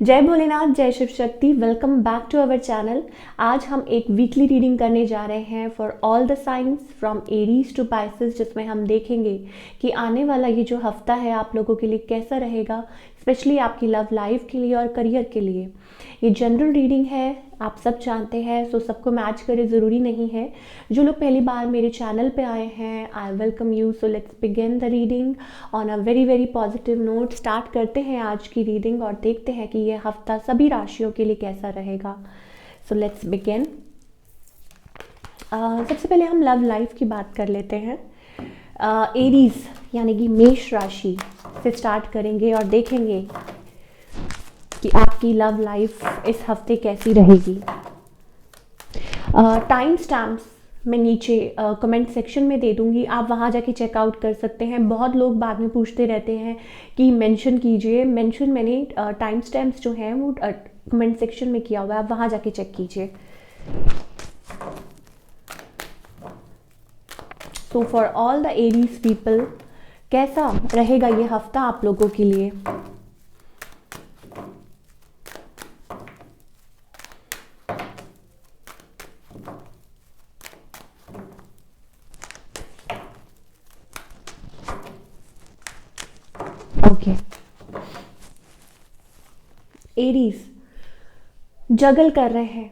जय भोलेनाथ, जय Shiv Shakti. Welcome back to our channel. आज हम एक वीकली रीडिंग करने जा रहे हैं for all the signs from Aries to Pisces, जिसमें हम देखेंगे कि आने वाला ये जो हफ्ता है आप लोगों के लिए कैसा रहेगा, स्पेशली आपकी लव लाइफ के लिए और करियर के लिए। ये जनरल रीडिंग है, आप सब जानते हैं, सो सबको मैच करे ज़रूरी नहीं है। जो लोग पहली बार मेरे चैनल पे आए हैं, I welcome you. So let's begin the reading on a very very positive note. Start करते हैं आज की रीडिंग और देखते हैं कि ये हफ्ता सभी राशियों के लिए कैसा रहेगा। So let's begin. सबसे पहले हम लव लाइफ की बात कर लेते हैं। एरीज यानी कि मेष राशि से स्टार्ट करेंगे और देखेंगे कि आपकी लव लाइफ इस हफ्ते कैसी रहेगी। टाइम स्टैम्प्स मैं नीचे कमेंट सेक्शन में दे दूंगी, आप वहाँ जाके चेकआउट कर सकते हैं। बहुत लोग बाद में पूछते रहते हैं कि मेंशन कीजिए। मेंशन मैंने टाइम स्टैम्प्स जो हैं वो कमेंट सेक्शन में किया हुआ है, आप वहाँ जाके चेक कीजिए। So for all the Aries people, कैसा रहेगा ये हफ्ता आप लोगों के लिए। ओके, एरीज जगल कर रहे हैं।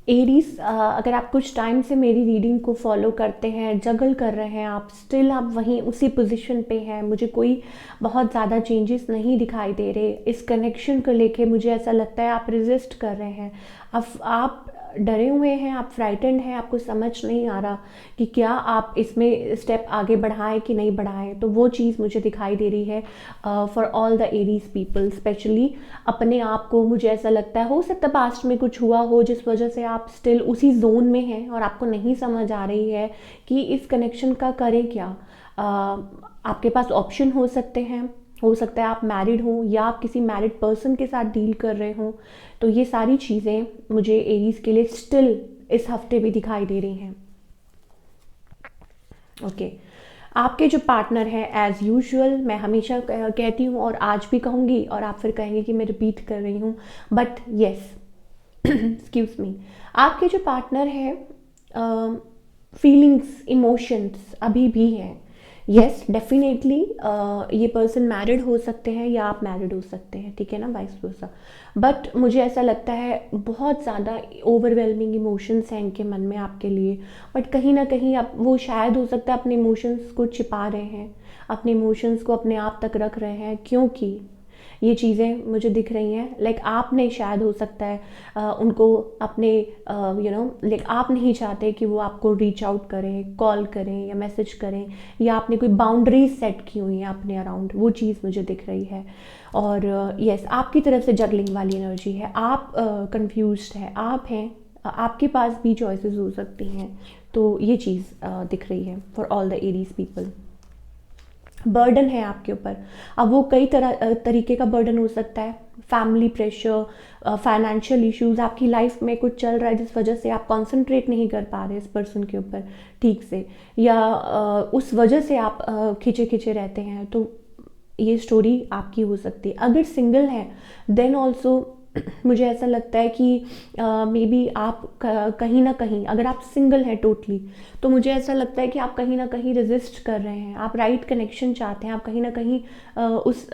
एरीज, अगर आप कुछ टाइम से मेरी रीडिंग को फॉलो करते हैं, जगल कर रहे हैं, आप स्टिल आप वहीं उसी पोजीशन पे हैं, मुझे कोई बहुत ज़्यादा चेंजेस नहीं दिखाई दे रहे। इस कनेक्शन को लेके मुझे ऐसा लगता है आप रेजिस्ट कर रहे हैं, आप डरे हुए हैं, आप फ्राइटेंड हैं, आपको समझ नहीं आ रहा कि क्या आप इसमें स्टेप आगे बढ़ाएं कि नहीं बढ़ाएं। तो वो चीज़ मुझे दिखाई दे रही है for all the Aries people. Specially अपने आप को, मुझे ऐसा लगता है हो सकता है पास्ट में कुछ हुआ हो जिस वजह से आप स्टिल उसी जोन में हैं और आपको नहीं समझ आ रही है कि इस कनेक्शन का करें क्या। आपके पास ऑप्शन हो सकता है आप मैरिड हो या आप किसी मैरिड पर्सन के साथ डील कर रहे हो। तो ये सारी चीज़ें मुझे एरीज के लिए स्टिल इस हफ्ते भी दिखाई दे रही हैं। ओके, आपके जो पार्टनर हैं, एज़ यूजुअल मैं हमेशा कहती हूँ और आज भी कहूँगी और आप फिर कहेंगे कि मैं रिपीट कर रही हूँ, बट येस, एक्सक्यूज मी, आपके जो पार्टनर हैं, फीलिंग्स, इमोशंस अभी भी हैं। यस, डेफिनेटली ये पर्सन मैरिड हो सकते हैं या आप मैरिड हो सकते हैं, ठीक है ना, वाइस वर्सा। बट मुझे ऐसा लगता है बहुत ज़्यादा ओवरवेलमिंग इमोशंस हैं इनके मन में आपके लिए। बट कहीं ना कहीं आप वो शायद हो सकता है अपने इमोशंस को छिपा रहे हैं, अपने इमोशंस को अपने आप तक रख रहे हैं, क्योंकि ये चीज़ें मुझे दिख रही हैं। लाइक आपने शायद हो सकता है उनको अपने लाइक आप नहीं चाहते कि वो आपको रीच आउट करें, कॉल करें या मैसेज करें, या आपने कोई बाउंड्रीज सेट की हुई हैं अपने अराउंड, वो चीज़ मुझे दिख रही है। और यस, आपकी तरफ से जगलिंग वाली एनर्जी है, आप कंफ्यूज्ड है, आप हैं, आपके पास भी चॉइसेस हो सकती हैं। तो ये चीज़ दिख रही है for all the Aries people. Burden है आपके ऊपर। अब वो कई तरीके का बर्डन हो सकता है, फैमिली प्रेशर, फाइनेंशियल इश्यूज, आपकी लाइफ में कुछ चल रहा है जिस वजह से आप कंसंट्रेट नहीं कर पा रहे इस पर्सन के ऊपर ठीक से, या उस वजह से आप खिंचे खिंचे रहते हैं। तो ये स्टोरी आपकी हो सकती है। अगर सिंगल है देन ऑल्सो मुझे ऐसा लगता है कि मे बी आप कहीं ना कहीं, अगर आप सिंगल हैं टोटली, तो मुझे ऐसा लगता है कि आप कहीं ना कहीं रेजिस्ट कर रहे हैं, आप राइट कनेक्शन चाहते हैं, आप कहीं ना कहीं उस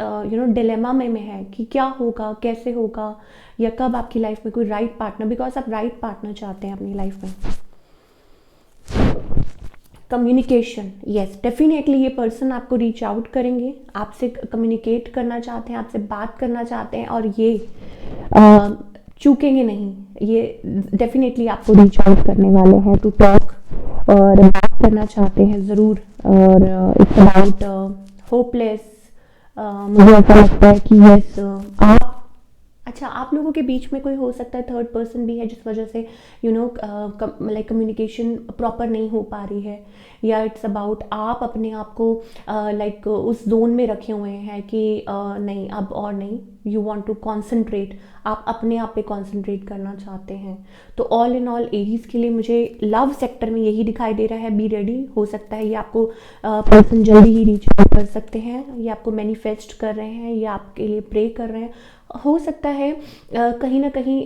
डिलेमा में है कि क्या होगा, कैसे होगा, या कब आपकी लाइफ में कोई राइट पार्टनर, बिकॉज आप राइट पार्टनर चाहते हैं अपनी लाइफ में। कम्युनिकेशन, यस, डेफिनेटली ये पर्सन आपको रीच आउट करेंगे, आपसे कम्युनिकेट करना चाहते हैं, आपसे बात करना चाहते हैं, और ये चूकेंगे नहीं, ये डेफिनेटली आपको रीच आउट करने वाले हैं टू टॉक, और बात करना चाहते हैं ज़रूर। और इट्स अबाउट होपलेस। मुझे ऐसा लगता है कि यस, आप, अच्छा, आप लोगों के बीच में कोई हो सकता है थर्ड पर्सन भी है जिस वजह से लाइक कम्युनिकेशन प्रॉपर नहीं हो पा रही है, या इट्स अबाउट आप अपने आप को लाइक उस जोन में रखे हुए हैं कि नहीं अब और नहीं, यू वांट टू कॉन्सेंट्रेट, आप अपने आप पे कॉन्सेंट्रेट करना चाहते हैं। तो ऑल इन ऑल एरीज के लिए मुझे लव सेक्टर में यही दिखाई दे रहा है, बी रेडी। हो सकता है ये आपको पर्सन जल्दी ही रीच आउट कर सकते हैं, ये आपको मैनिफेस्ट कर रहे हैं, ये आपके लिए प्रे कर रहे हैं, हो सकता है कहीं न कहीं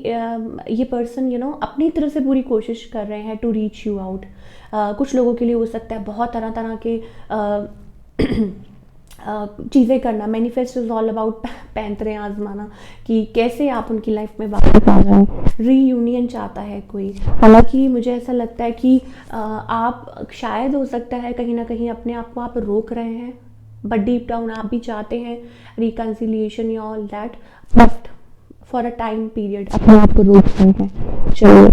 ये पर्सन अपनी तरफ से पूरी कोशिश कर रहे हैं टू रीच यू आउट। कुछ लोगों के लिए हो सकता है बहुत तरह-तरह के चीज़ें करना। मैनिफेस्ट इज़ ऑल अबाउट पैंतरे आज़माना कि कैसे आप उनकी लाइफ में वापस आ जाएँ। रीयूनियन चाहता है कोई। हालाँकि मुझे ऐसा लगता है कि आप शायद हो सकता है कहीं न कहीं अपने आप को आप रोक रहे हैं, बट डीप डाउन आप भी चाहते हैं रिकंसिलिएशन या all that, but for a time period अपने आप को रोक रहे हैं। चलिए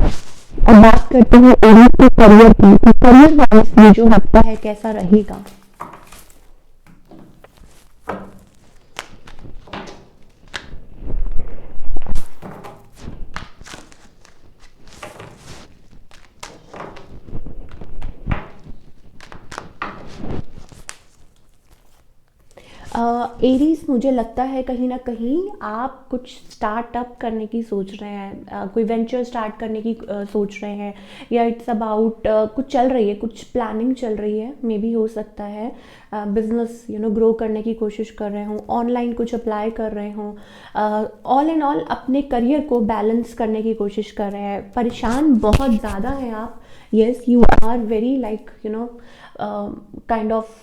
अब बात करते हैं एरीज के करियर की, कि करियर वाइज ये जो हफ्ता है कैसा रहेगा। एरीज मुझे लगता है कहीं न कहीं आप कुछ स्टार्टअप करने की सोच रहे हैं, कोई वेंचर स्टार्ट करने की सोच रहे हैं, या इट्स अबाउट कुछ चल रही है, कुछ प्लानिंग चल रही है, मे बी हो सकता है बिजनेस ग्रो करने की कोशिश कर रहे हों, ऑनलाइन कुछ अप्लाई कर रहे हों, ऑल एंड ऑल अपने करियर को बैलेंस करने की कोशिश कर रहे हैं। परेशान बहुत ज़्यादा हैं आप, yes you are very like kind of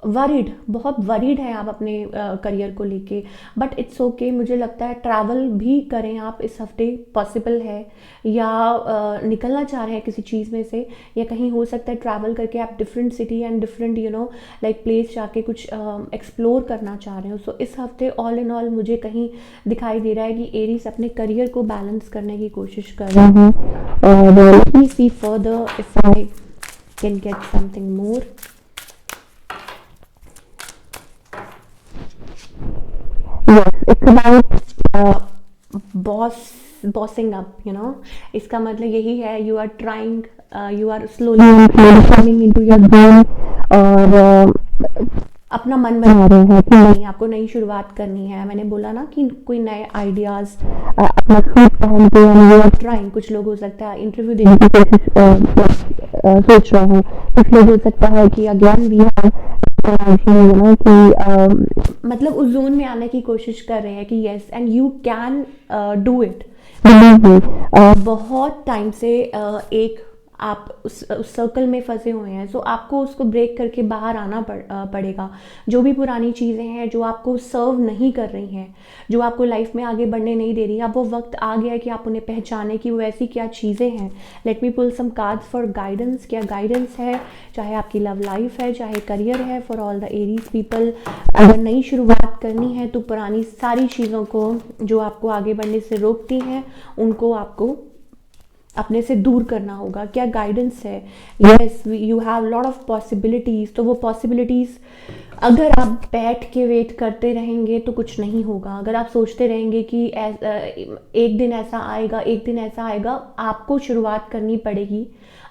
worried, बहुत वरीड हैं आप अपने करियर को लेके, बट इट्स ओके। मुझे लगता है ट्रैवल भी करें आप इस हफ्ते, पॉसिबल है, या निकलना चाह रहे हैं किसी चीज़ में से, या कहीं हो सकता है ट्रैवल करके आप different city and different like place जाके कुछ एक्सप्लोर करना चाह रहे हो। सो इस हफ्ते ऑल इन ऑल मुझे कहीं दिखाई दे रहा है कि एरीज अपने करियर को बैलेंस करने की कोशिश कर रहे हैं। और let me see further if I can get something more. Yes, it's about bossing up, इसका मतलब यही है, you are trying, you are slowly coming into your zone, और अपना मन बना रहे हैं कि नहीं आपको नई शुरुआत करनी है। मैंने बोला ना कि कोई नए आइडियाज़ अपना सूट पहन के यू आर ट्राइंग। कुछ लोग हो सकता है इंटरव्यू देने की कोशिश सोच रहे हैं, कुछ लोग हो सकता है कि अगेन वी हैव कि मतलब उस जोन में आने की कोशिश कर रहे हैं कि yes and you can do it. Believe me, बहुत टाइम से एक आप उस सर्कल में फंसे हुए हैं, सो आपको उसको ब्रेक करके बाहर आना पड़ेगा। जो भी पुरानी चीज़ें हैं जो आपको सर्व नहीं कर रही हैं, जो आपको लाइफ में आगे बढ़ने नहीं दे रही, अब वो वक्त आ गया है कि आप उन्हें पहचाने कि वो ऐसी क्या चीज़ें हैं। Let me pull some cards for guidance. क्या गाइडेंस है, चाहे आपकी लव लाइफ है, चाहे करियर है, for all the Aries people. अगर नई शुरुआत करनी है तो पुरानी सारी चीज़ों को जो आपको आगे बढ़ने से रोकती हैं उनको आपको अपने से दूर करना होगा। क्या गाइडेंस है, yes you have lot of possibilities. तो वो पॉसिबिलिटीज़ अगर आप बैठ के वेट करते रहेंगे तो कुछ नहीं होगा। अगर आप सोचते रहेंगे कि एक दिन ऐसा आएगा, एक दिन ऐसा आएगा, आपको शुरुआत करनी पड़ेगी,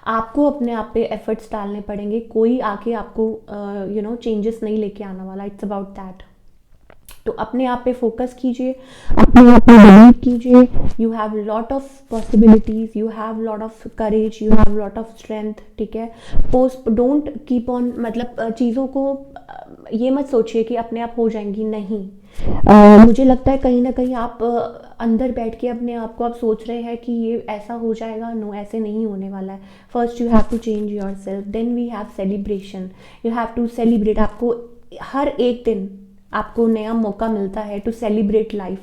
आपको अपने आप पे एफर्ट्स डालने पड़ेंगे। कोई आके आपको चेंजेस नहीं लेके आने वाला। It's about that. तो अपने आप पे फोकस कीजिए, अपने आप पे बिलीव कीजिए। You have lot of possibilities, you have lot of courage, you have lot of strength, ठीक है। पोस्ट डोंट कीप ऑन, मतलब चीज़ों को ये मत सोचिए कि अपने आप हो जाएंगी, नहीं। मुझे लगता है कहीं ना कहीं आप अंदर बैठ के अपने आप को आप सोच रहे हैं कि ये ऐसा हो जाएगा। नो, ऐसे नहीं होने वाला है। First you have to change yourself, then we have celebration. You have to celebrate. आपको हर एक दिन आपको नया मौका मिलता है टू सेलिब्रेट लाइफ,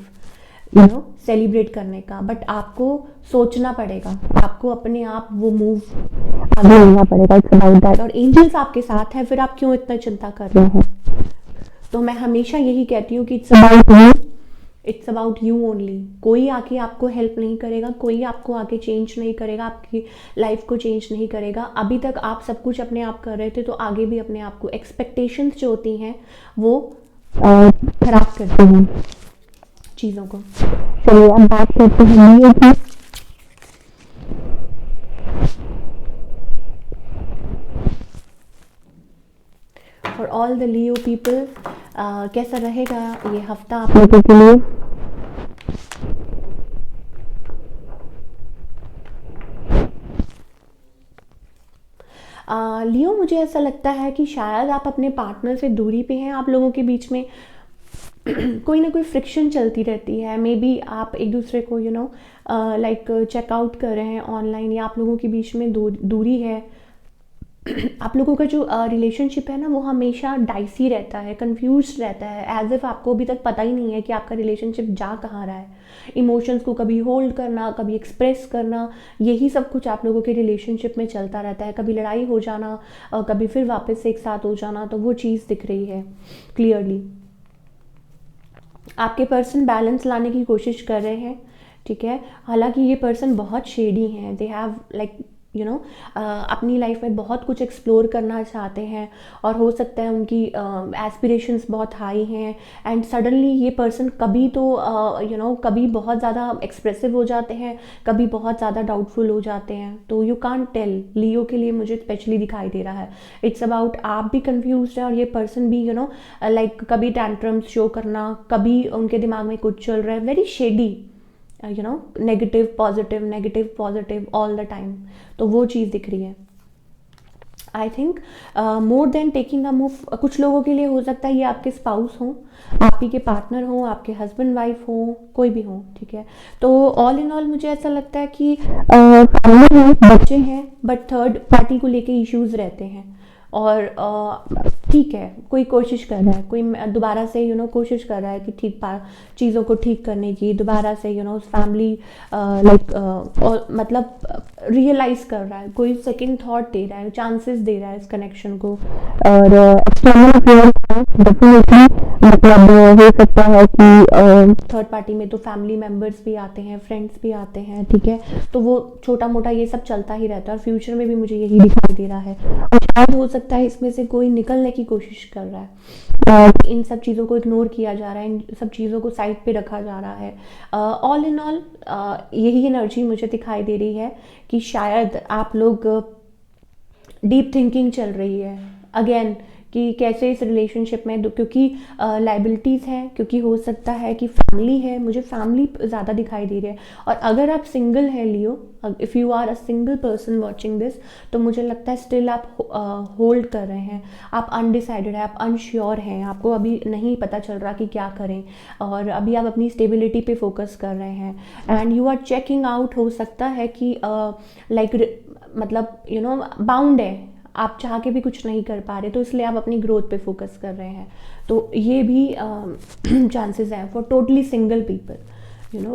सेलिब्रेट करने का, बट आपको सोचना पड़ेगा, आपको अपने आप वो मूव आगे लेना पड़ेगा। It's about that. और एंजल्स आपके साथ हैं, फिर आप क्यों इतना चिंता कर रहे हैं। तो मैं हमेशा यही कहती हूँ कि it's about you, it's about you only. कोई आके आपको हेल्प नहीं करेगा, कोई आपको आके चेंज नहीं करेगा, आपकी लाइफ को चेंज नहीं करेगा। अभी तक आप सब कुछ अपने आप कर रहे थे, तो आगे भी अपने आप को, एक्सपेक्टेशंस जो होती हैं वो खराब करते हैं चीज़ों को। चलिए अब बात करते हैं लियो की। For all the Leo people, कैसा रहेगा ये हफ्ता आप लोगों के लिए। लियो, मुझे ऐसा लगता है कि शायद आप अपने पार्टनर से दूरी पे हैं। आप लोगों के बीच में कोई ना कोई फ्रिक्शन चलती रहती है। मे बी आप एक दूसरे को लाइक चेकआउट कर रहे हैं ऑनलाइन, या आप लोगों के बीच में दूरी है। आप लोगों का जो रिलेशनशिप है ना, वो हमेशा डाइसी रहता है, कंफ्यूज रहता है, एज इफ़ आपको अभी तक पता ही नहीं है कि आपका रिलेशनशिप जा कहाँ रहा है। इमोशंस को कभी होल्ड करना, कभी एक्सप्रेस करना, यही सब कुछ आप लोगों के रिलेशनशिप में चलता रहता है। कभी लड़ाई हो जाना, कभी फिर वापस से एक साथ हो जाना, तो वो चीज़ दिख रही है क्लियरली। आपके पर्सन बैलेंस लाने की कोशिश कर रहे हैं, ठीक है। हालांकि ये पर्सन बहुत शेडी हैं, दे हैव लाइक अपनी लाइफ में बहुत कुछ एक्सप्लोर करना चाहते हैं, और हो सकता है उनकी एस्पिरेशंस बहुत हाई हैं, एंड सडनली ये पर्सन कभी तो कभी बहुत ज़्यादा एक्सप्रेसिव हो जाते हैं, कभी बहुत ज़्यादा डाउटफुल हो जाते हैं। तो यू कांट टेल, लियो के लिए मुझे स्पेशली दिखाई दे रहा है। इट्स अबाउट आप भी कंफ्यूज हैं और ये पर्सन भी लाइक कभी टैंट्रम्स शो करना, कभी उनके दिमाग में कुछ चल रहा है, very shady, negative positive all the time. तो वो चीज़ दिख रही है। I think more than taking a move, कुछ लोगों के लिए हो सकता है ये आपके स्पाउस हों, आप ही के पार्टनर हों, आपके हस्बैंड वाइफ हों, कोई भी हों, ठीक है। तो ऑल इन ऑल मुझे ऐसा लगता है कि फैमिली में बच्चे हैं, बट थर्ड पार्टी को लेके इश्यूज रहते हैं। और ठीक है, कोई कोशिश कर रहा है, कोई दोबारा से कोशिश कर रहा है कि चीज़ों को ठीक करने की, दोबारा से फैमिली लाइक और मतलब रियलाइज़ कर रहा है, कोई सेकंड थॉट दे रहा है, चांसेस दे रहा है इस कनेक्शन को। और एक्सटर्नल अफेयर्स डेफिनेटली मतलब हो सकता है कि थर्ड पार्टी में तो फैमिली मेम्बर्स भी आते हैं, फ्रेंड्स भी आते हैं, ठीक है। तो वो छोटा मोटा ये सब चलता ही रहता है, और फ्यूचर में भी मुझे यही दिखाई दे रहा है। और शायद हो सकता है इसमें से कोई निकलने की कोशिश कर रहा है, इन सब चीज़ों को इग्नोर किया जा रहा है, इन सब चीज़ों को साइड पे रखा जा रहा है। ऑल इन ऑल यही एनर्जी मुझे दिखाई दे रही है कि शायद आप लोग डीप थिंकिंग चल रही है अगेन, कि कैसे इस रिलेशनशिप में, क्योंकि लाइबिलिटीज़ हैं, क्योंकि हो सकता है कि फैमिली है, मुझे फैमिली ज़्यादा दिखाई दे रही है। और अगर आप सिंगल है Leo, if you are a single person watching this, तो मुझे लगता है स्टिल आप होल्ड कर रहे हैं, आप अनडिसाइडेड है, आप अनश्योर हैं, आपको अभी नहीं पता चल रहा कि क्या करें, और अभी आप अपनी स्टेबिलिटी पे फोकस कर रहे हैं, and you are checking out. हो सकता है कि लाइक मतलब बाउंड है, आप चाह के भी कुछ नहीं कर पा रहे, तो इसलिए आप अपनी ग्रोथ पे फोकस कर रहे हैं। तो ये भी चांसेस हैं for totally single people.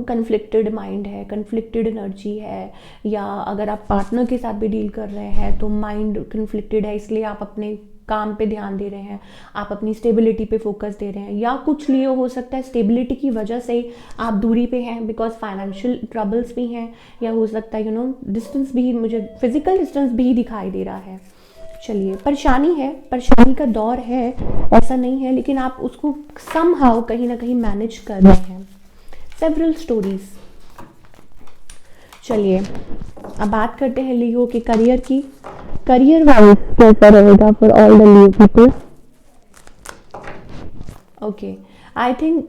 Conflicted mind है, कन्फ्लिक्टेड एनर्जी है, या अगर आप पार्टनर के साथ भी डील कर रहे हैं तो माइंड कन्फ्लिक्टेड है, इसलिए आप अपने काम पे ध्यान दे रहे हैं, आप अपनी स्टेबिलिटी पे फोकस दे रहे हैं। या कुछ लिए हो सकता है स्टेबिलिटी की वजह से आप दूरी पे हैं, बिकॉज फाइनेंशियल ट्रबल्स भी हैं, या हो सकता है डिस्टेंस भी, मुझे फिजिकल डिस्टेंस भी दिखाई दे रहा है। चलिए, परेशानी है, परेशानी का दौर है, ऐसा नहीं है, लेकिन आप उसको समहाउ कहीं ना कहीं मैनेज कर रहे हैं। Several stories. चलिए अब बात करते हैं लियो के करियर की। करियर वाइज कैसा रहेगा for all the Leo people? Okay, I think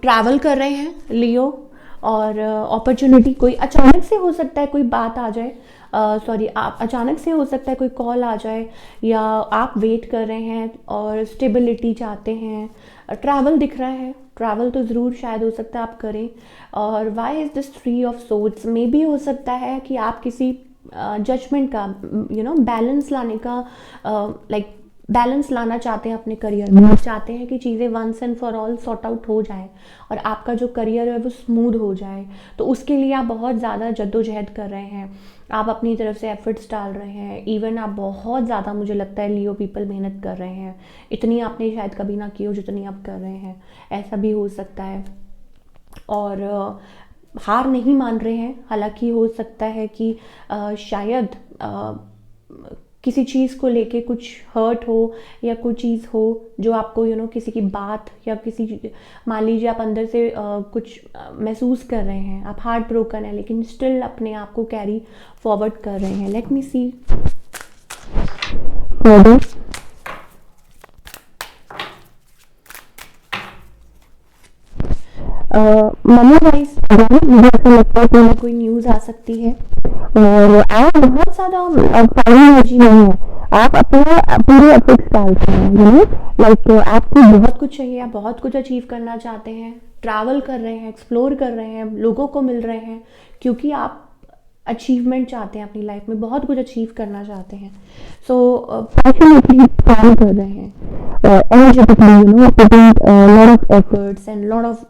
travel कर रहे हैं लियो, और अपॉर्चुनिटी कोई अचानक से हो सकता है, कोई बात आ जाए, आप अचानक से हो सकता है कोई कॉल आ जाए, या आप वेट कर रहे हैं और स्टेबिलिटी चाहते हैं। ट्रैवल दिख रहा है, ट्रैवल तो ज़रूर शायद हो सकता है आप करें। और why is this 3 of swords? मे भी हो सकता है कि आप किसी जजमेंट का बैलेंस लाने का लाइक बैलेंस लाना चाहते हैं अपने करियर में। आप चाहते हैं कि चीज़ें once and for all sort out हो जाए, और आपका जो करियर है वो स्मूथ हो जाए। तो उसके लिए आप बहुत ज़्यादा जद्दोजहद कर रहे हैं, आप अपनी तरफ से एफर्ट्स डाल रहे हैं। इवन आप बहुत ज़्यादा, मुझे लगता है लियो पीपल मेहनत कर रहे हैं, इतनी आपने शायद कभी ना की हो जितनी आप कर रहे हैं, ऐसा भी हो सकता है। और हार नहीं मान रहे हैं, हालांकि हो सकता है कि शायद किसी चीज़ को लेके कुछ हर्ट हो, या कुछ चीज़ हो जो आपको किसी की बात, या किसी, मान लीजिए आप अंदर से कुछ महसूस कर रहे हैं, आप हार्ट ब्रोकन है, लेकिन स्टिल अपने आप को कैरी फॉरवर्ड कर रहे हैं। लेट मी सी मनी वाइज मुझे ऐसा लगता है कि कोई न्यूज़ आ सकती है, और आप बहुत ज़्यादा फाइन एनर्जी नहीं है, आप अपना पूरे एफर्ट्स डालते हैं, लाइक आपको बहुत कुछ चाहिए, आप बहुत कुछ अचीव करना चाहते हैं, ट्रैवल कर रहे हैं, एक्सप्लोर कर रहे हैं, लोगों को मिल रहे हैं, क्योंकि आप अचीवमेंट चाहते हैं अपनी लाइफ में, बहुत कुछ अचीव करना चाहते हैं। सो पैशनेटली काम कर रहे हैं और energetically putting lot of efforts and lot of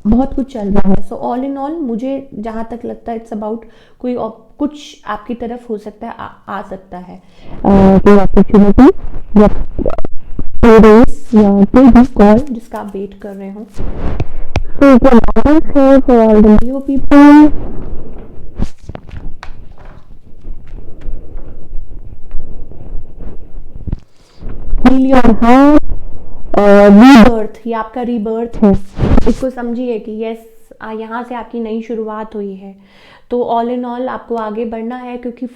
बहुत कुछ चल रहा है। सो ऑल इन ऑल मुझे जहाँ तक लगता है इट्स अबाउट कुछ आपकी तरफ हो सकता है, आ सकता है कोई अपॉर्चुनिटी या कोई रेस या कोई भी कॉल जिसका आप वेट कर रहे हो। सो गाइडेंस है for all the new people, heal your heart, rebirth, ये आपका रीबर्थ है। इसको समझिए कि यस यहाँ से आपकी नई शुरुआत हुई है। तो ऑल इन ऑल आपको आगे बढ़ना है, क्योंकि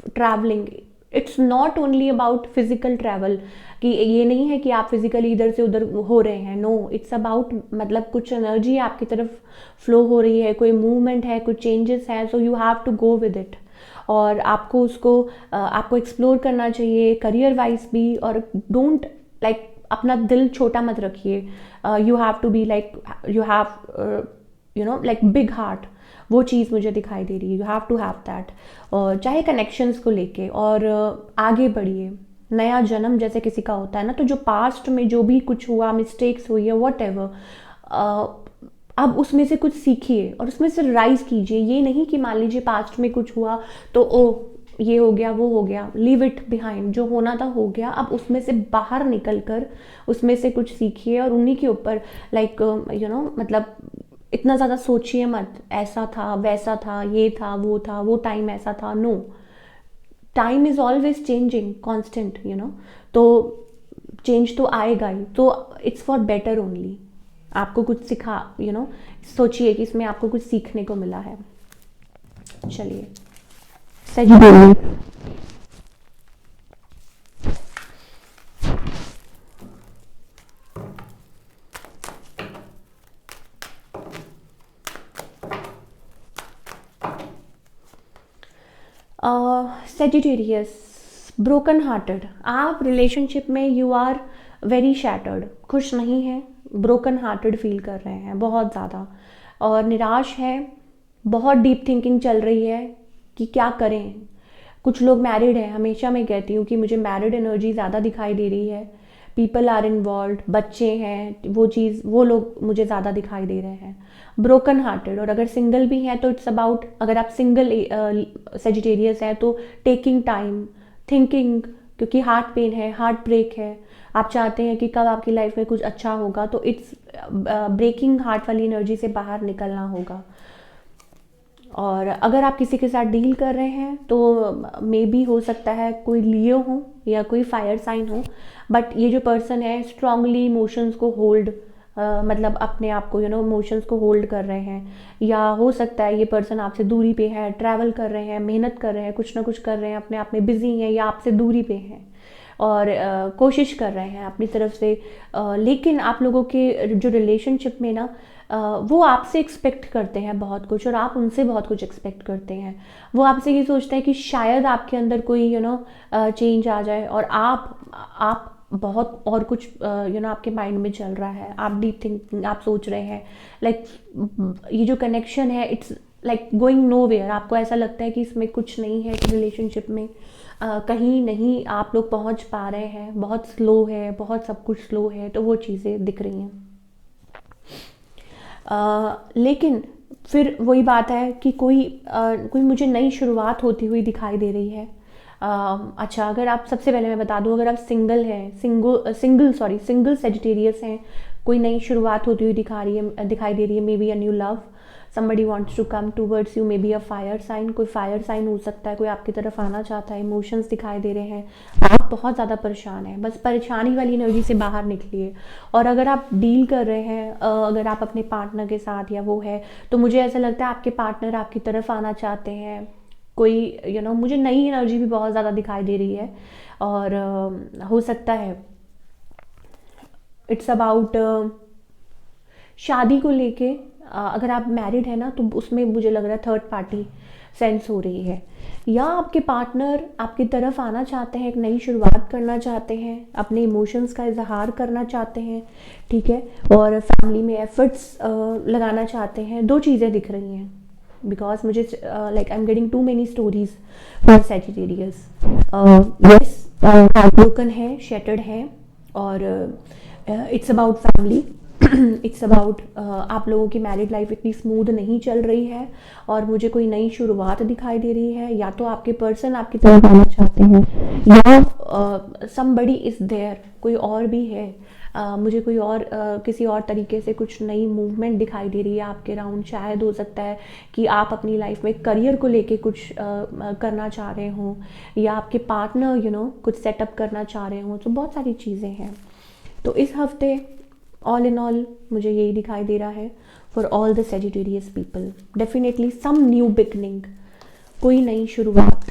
travelling it's not only about physical travel, कि ये नहीं है कि आप फिजिकली इधर से उधर हो रहे हैं, नो इट्स अबाउट मतलब कुछ एनर्जी आपकी तरफ फ्लो हो रही है, कोई मूवमेंट है, कुछ चेंजेस है, so you have to go with it. और आपको उसको आपको एक्सप्लोर करना चाहिए करियर वाइज भी। और डोंट लाइक अपना दिल छोटा मत रखिए, you have to be like you have like big heart, वो चीज़ मुझे दिखाई दे रही है, you have to have that. और चाहे कनेक्शंस को लेके और आगे बढ़िए। नया जन्म जैसे किसी का होता है ना, तो जो पास्ट में जो भी कुछ हुआ, मिस्टेक्स हुई है, वॉट एवर, अब उसमें से कुछ सीखिए और उसमें से राइज कीजिए। ये नहीं कि मान लीजिए पास्ट में कुछ हुआ तो ओ ये हो गया वो हो गया, लीव इट बिहाइंड, जो होना था हो गया। अब उसमें से बाहर निकल कर उसमें से कुछ सीखिए और उन्हीं के ऊपर लाइक मतलब इतना ज़्यादा सोचिए मत, ऐसा था वैसा था, ये था, वो टाइम ऐसा था। No, time is always changing constant, तो चेंज तो आएगा ही, तो इट्स फॉर बेटर ओनली। आपको कुछ सिखा सोचिए कि इसमें आपको कुछ सीखने को मिला है। चलिए सजिटेरियस, सेजिटेरियस, ब्रोकन हार्टेड। आप रिलेशनशिप में यू आर वेरी शैटर्ड, खुश नहीं हैं, ब्रोकन हार्टेड फील कर रहे हैं बहुत ज़्यादा, और निराश है, बहुत डीप थिंकिंग चल रही है कि क्या करें। कुछ लोग मैरिड हैं, हमेशा मैं कहती हूँ कि मुझे मैरिड एनर्जी ज़्यादा दिखाई दे रही है। पीपल आर इन्वॉल्व, बच्चे हैं, वो लोग मुझे ज़्यादा दिखाई दे रहे हैं। Broken hearted. और अगर सिंगल भी हैं तो इट्स अबाउट, अगर आप सिंगल सेजिटेरियस हैं तो टेकिंग टाइम, थिंकिंग, क्योंकि हार्ट पेन है, हार्ट ब्रेक है, आप चाहते हैं कि कब आपकी लाइफ में कुछ अच्छा होगा, तो इट्स ब्रेकिंग हार्ट वाली एनर्जी से बाहर निकलना होगा। और अगर आप किसी के साथ डील कर रहे हैं तो मे बी हो सकता है कोई लियो हो या कोई फायर साइन हो, बट ये जो पर्सन है स्ट्रांगली इमोशंस को होल्ड मतलब अपने आप को इमोशंस को होल्ड कर रहे हैं। या हो सकता है ये पर्सन आपसे दूरी पे है, ट्रैवल कर रहे हैं, मेहनत कर रहे हैं, कुछ ना कुछ कर रहे हैं, अपने आप में बिजी हैं, या आपसे दूरी पे हैं और कोशिश कर रहे हैं अपनी तरफ से। लेकिन आप लोगों के जो रिलेशनशिप में ना वो आपसे एक्सपेक्ट करते हैं बहुत कुछ, और आप उनसे बहुत कुछ एक्सपेक्ट करते हैं। वो आपसे ये सोचते हैं कि शायद आपके अंदर कोई चेंज आ जाए, और आप बहुत और कुछ आपके माइंड में चल रहा है, आप डीप थिंकिंग, आप सोच रहे हैं लाइक ये जो कनेक्शन है it's like going nowhere. आपको ऐसा लगता है कि इसमें कुछ नहीं है, रिलेशनशिप में कहीं नहीं आप लोग पहुंच पा रहे हैं, बहुत स्लो है, बहुत सब कुछ स्लो है, तो वो चीज़ें दिख रही हैं। लेकिन फिर वही बात है कि कोई मुझे नई शुरुआत होती हुई दिखाई दे रही है। अच्छा, अगर आप, सबसे पहले मैं बता दूं, अगर आप सिंगल हैं, सिंगल सेजिटेरियस हैं, कोई नई शुरुआत होती हुई दिखाई दे रही है, maybe a new love, somebody wants to come towards you, maybe a fire sign, कोई फायर साइन हो सकता है, कोई आपकी तरफ आना चाहता है, इमोशंस दिखाई दे रहे हैं, आप बहुत ज़्यादा परेशान हैं, बस परेशानी वाली एनर्जी से बाहर निकलिए। और अगर आप डील कर रहे हैं, अगर आप अपने पार्टनर के साथ या वो है, तो मुझे ऐसा लगता है आपके पार्टनर आपकी तरफ आना चाहते हैं। कोई मुझे नई एनर्जी भी बहुत ज़्यादा दिखाई दे रही है, और हो सकता है इट्स अबाउट शादी को लेके। अगर आप मैरिड है ना तो उसमें मुझे लग रहा है थर्ड पार्टी सेंस हो रही है या आपके पार्टनर आपकी तरफ आना चाहते हैं, एक नई शुरुआत करना चाहते हैं, अपने इमोशंस का इजहार करना चाहते हैं, ठीक है, और फैमिली में एफर्ट्स लगाना चाहते हैं। दो चीज़ें दिख रही हैं बिकॉज मुझे like I am getting too many stories for Sagittarius. Yes, heart broken है, शेटर्ड है, और it's about family, it's about आप लोगों की मैरिड लाइफ इतनी स्मूथ नहीं चल रही है और मुझे कोई नई शुरुआत दिखाई दे रही है। या तो आपके पर्सन आपकी तरफ आना चाहते हैं, या समबडी इज देयर, कोई और भी है। मुझे कोई और किसी और तरीके से कुछ नई मूवमेंट दिखाई दे रही है आपके राउंड। शायद हो सकता है कि आप अपनी लाइफ में करियर को लेके कुछ करना चाह रहे हों, या आपके पार्टनर कुछ सेटअप करना चाह रहे हों। तो बहुत सारी चीज़ें हैं। तो इस हफ्ते ऑल इन ऑल मुझे यही दिखाई दे रहा है for all the Sagittarius people. Definitely some new beginning, कोई नई शुरुआत,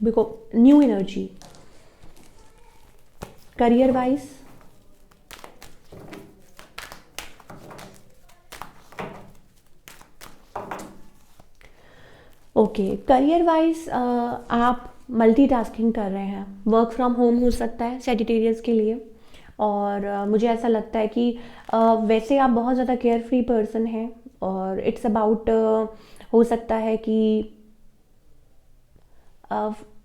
because new energy. Career wise okay, career wise आप मल्टीटास्किंग कर रहे हैं। वर्क फ्रॉम होम हो सकता है सेजिटेरियस के लिए, और मुझे ऐसा लगता है कि वैसे आप बहुत ज़्यादा केयर फ्री पर्सन हैं, और इट्स अबाउट हो सकता है कि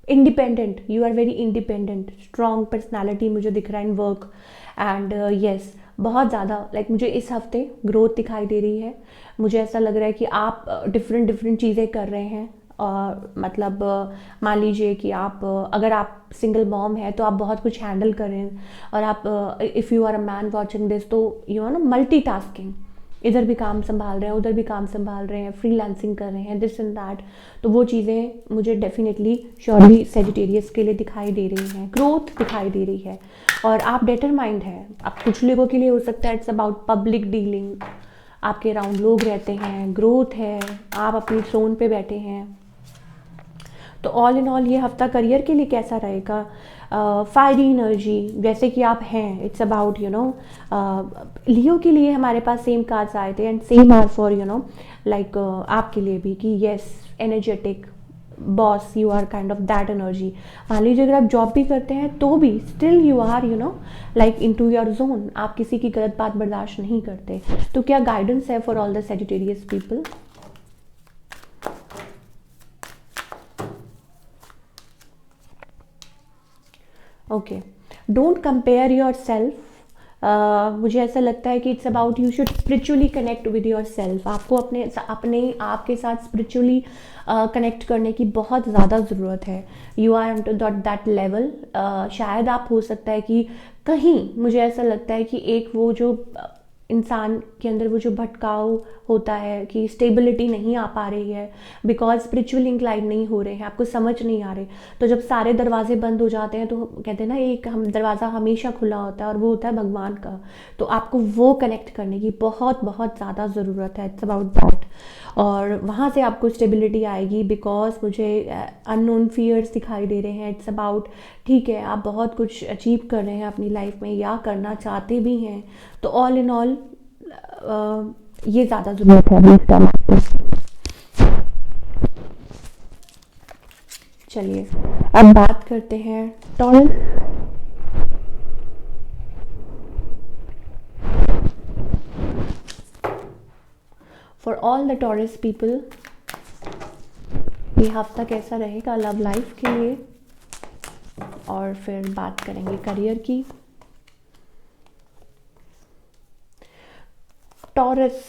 independent, you are very independent, strong personality मुझे दिख रहा है इन वर्क। एंड यस, बहुत ज़्यादा लाइक मुझे इस हफ्ते ग्रोथ दिखाई दे रही है। मुझे ऐसा लग रहा है कि आप डिफरेंट डिफरेंट चीज़ें कर रहे हैं। और मतलब मान लीजिए कि आप अगर आप सिंगल मॉम है तो आप बहुत कुछ हैंडल कर रहे हैं, और आप if you are a man watching this, तो यू आर ना मल्टीटास्किंग, इधर भी काम संभाल रहे हैं, उधर भी काम संभाल रहे हैं, फ्रीलांसिंग कर रहे हैं, दिस एंड दैट। तो वो चीज़ें मुझे डेफिनेटली श्योरली सेजिटेरियस के लिए दिखाई दे रही हैं, ग्रोथ दिखाई दे रही है। और आप डिटरमाइंड है। अब कुछ लोगों के लिए हो सकता है इट्स अबाउट पब्लिक डीलिंग, आपके अराउंड लोग रहते हैं, ग्रोथ है, आप अपनी थ्रोन पे बैठे हैं। तो ऑल इन ऑल ये हफ्ता करियर के लिए कैसा रहेगा? फायरी एनर्जी जैसे कि आप हैं, इट्स अबाउट लियो के लिए हमारे पास सेम कार्ड्स आए थे, and same are for like आपके लिए भी, कि yes, energetic boss, you are kind of that energy. मान लीजिए अगर आप जॉब भी करते हैं तो भी still you are like into your zone, आप किसी की गलत बात बर्दाश्त नहीं करते। तो क्या गाइडेंस है for all the Sagittarius people? Okay, don't compare your self. मुझे ऐसा लगता है कि it's about you should spiritually connect with your self. आपको अपने आप के साथ स्पिरिचुअली कनेक्ट करने की बहुत ज़्यादा ज़रूरत है। You are to that level. शायद आप हो सकता है कि कहीं, मुझे ऐसा लगता है कि एक वो जो इंसान के अंदर वो जो भटकाव होता है कि स्टेबिलिटी नहीं आ पा रही है, बिकॉज स्पिरिचुअल इंक्लाइन नहीं हो रहे हैं, आपको समझ नहीं आ रहे। तो जब सारे दरवाजे बंद हो जाते हैं तो कहते हैं ना, एक हम दरवाज़ा हमेशा खुला होता है, और वो होता है भगवान का। तो आपको वो कनेक्ट करने की बहुत बहुत ज़्यादा ज़रूरत है। It's about that. और वहाँ से आपको स्टेबिलिटी आएगी, बिकॉज मुझे अननोन फियर्स दिखाई दे रहे हैं। इट्स अबाउट, ठीक है, आप बहुत कुछ अचीव कर रहे हैं अपनी लाइफ में, या करना चाहते भी हैं। तो ऑल इन ऑल ये ज़्यादा ज़रूरत है अभी इस टाइम आपको। चलिए अब बात करते हैं taurus. For all the taurus people, ये हफ्ता कैसा रहेगा लव लाइफ के लिए, और फिर बात करेंगे करियर की। Taurus,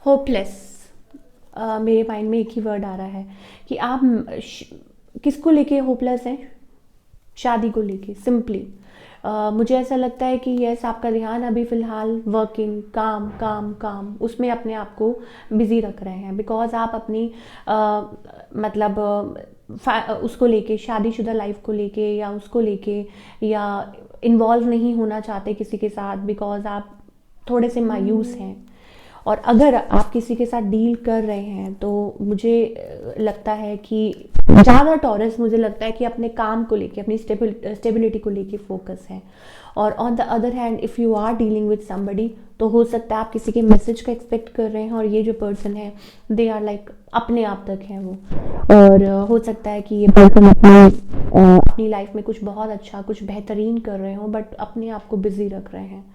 hopeless. मेरे माइंड में एक ही वर्ड आ रहा है कि आप किसको लेके होपलेस हैं? शादी को लेके, सिंपली। मुझे ऐसा लगता है कि यस, आपका ध्यान अभी फ़िलहाल वर्किंग, काम काम काम, उसमें अपने आप को बिज़ी रख रहे हैं, बिकॉज आप अपनी मतलब उसको लेके, शादीशुदा लाइफ को लेके, या उसको लेके, या इन्वॉल्व नहीं होना चाहते किसी के साथ, बिकॉज आप थोड़े से मायूस हैं। और अगर आप किसी के साथ डील कर रहे हैं तो मुझे लगता है कि ज़्यादा टॉरस, मुझे लगता है कि अपने काम को लेके, अपनी स्टेबिलिटी को लेके फोकस है। और on the other hand if you are dealing with somebody, तो हो सकता है आप किसी के मैसेज का एक्सपेक्ट कर रहे हैं और ये जो पर्सन है दे आर लाइक अपने आप तक हैं वो, और हो सकता है कि ये पर्सन अपनी लाइफ में कुछ बहुत अच्छा कुछ बेहतरीन कर रहे हो बट अपने आप को बिजी रख रहे हैं।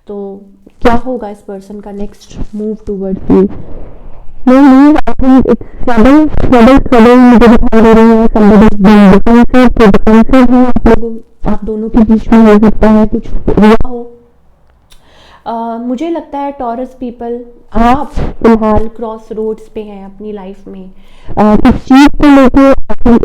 तो क्या होगा इस पर्सन का next move towards you? Move I think it's trouble trouble trouble मुझे दिखाई दे रही है। somebody is being defensive, तो डिफेंसिव है आप लोगों, आप दोनों के बीच में हो सकता है कुछ हुआ हो। मुझे लगता है टॉरस पीपल आप फिलहाल क्रॉस रोड्स पे हैं अपनी लाइफ में, किस चीज़ को लेके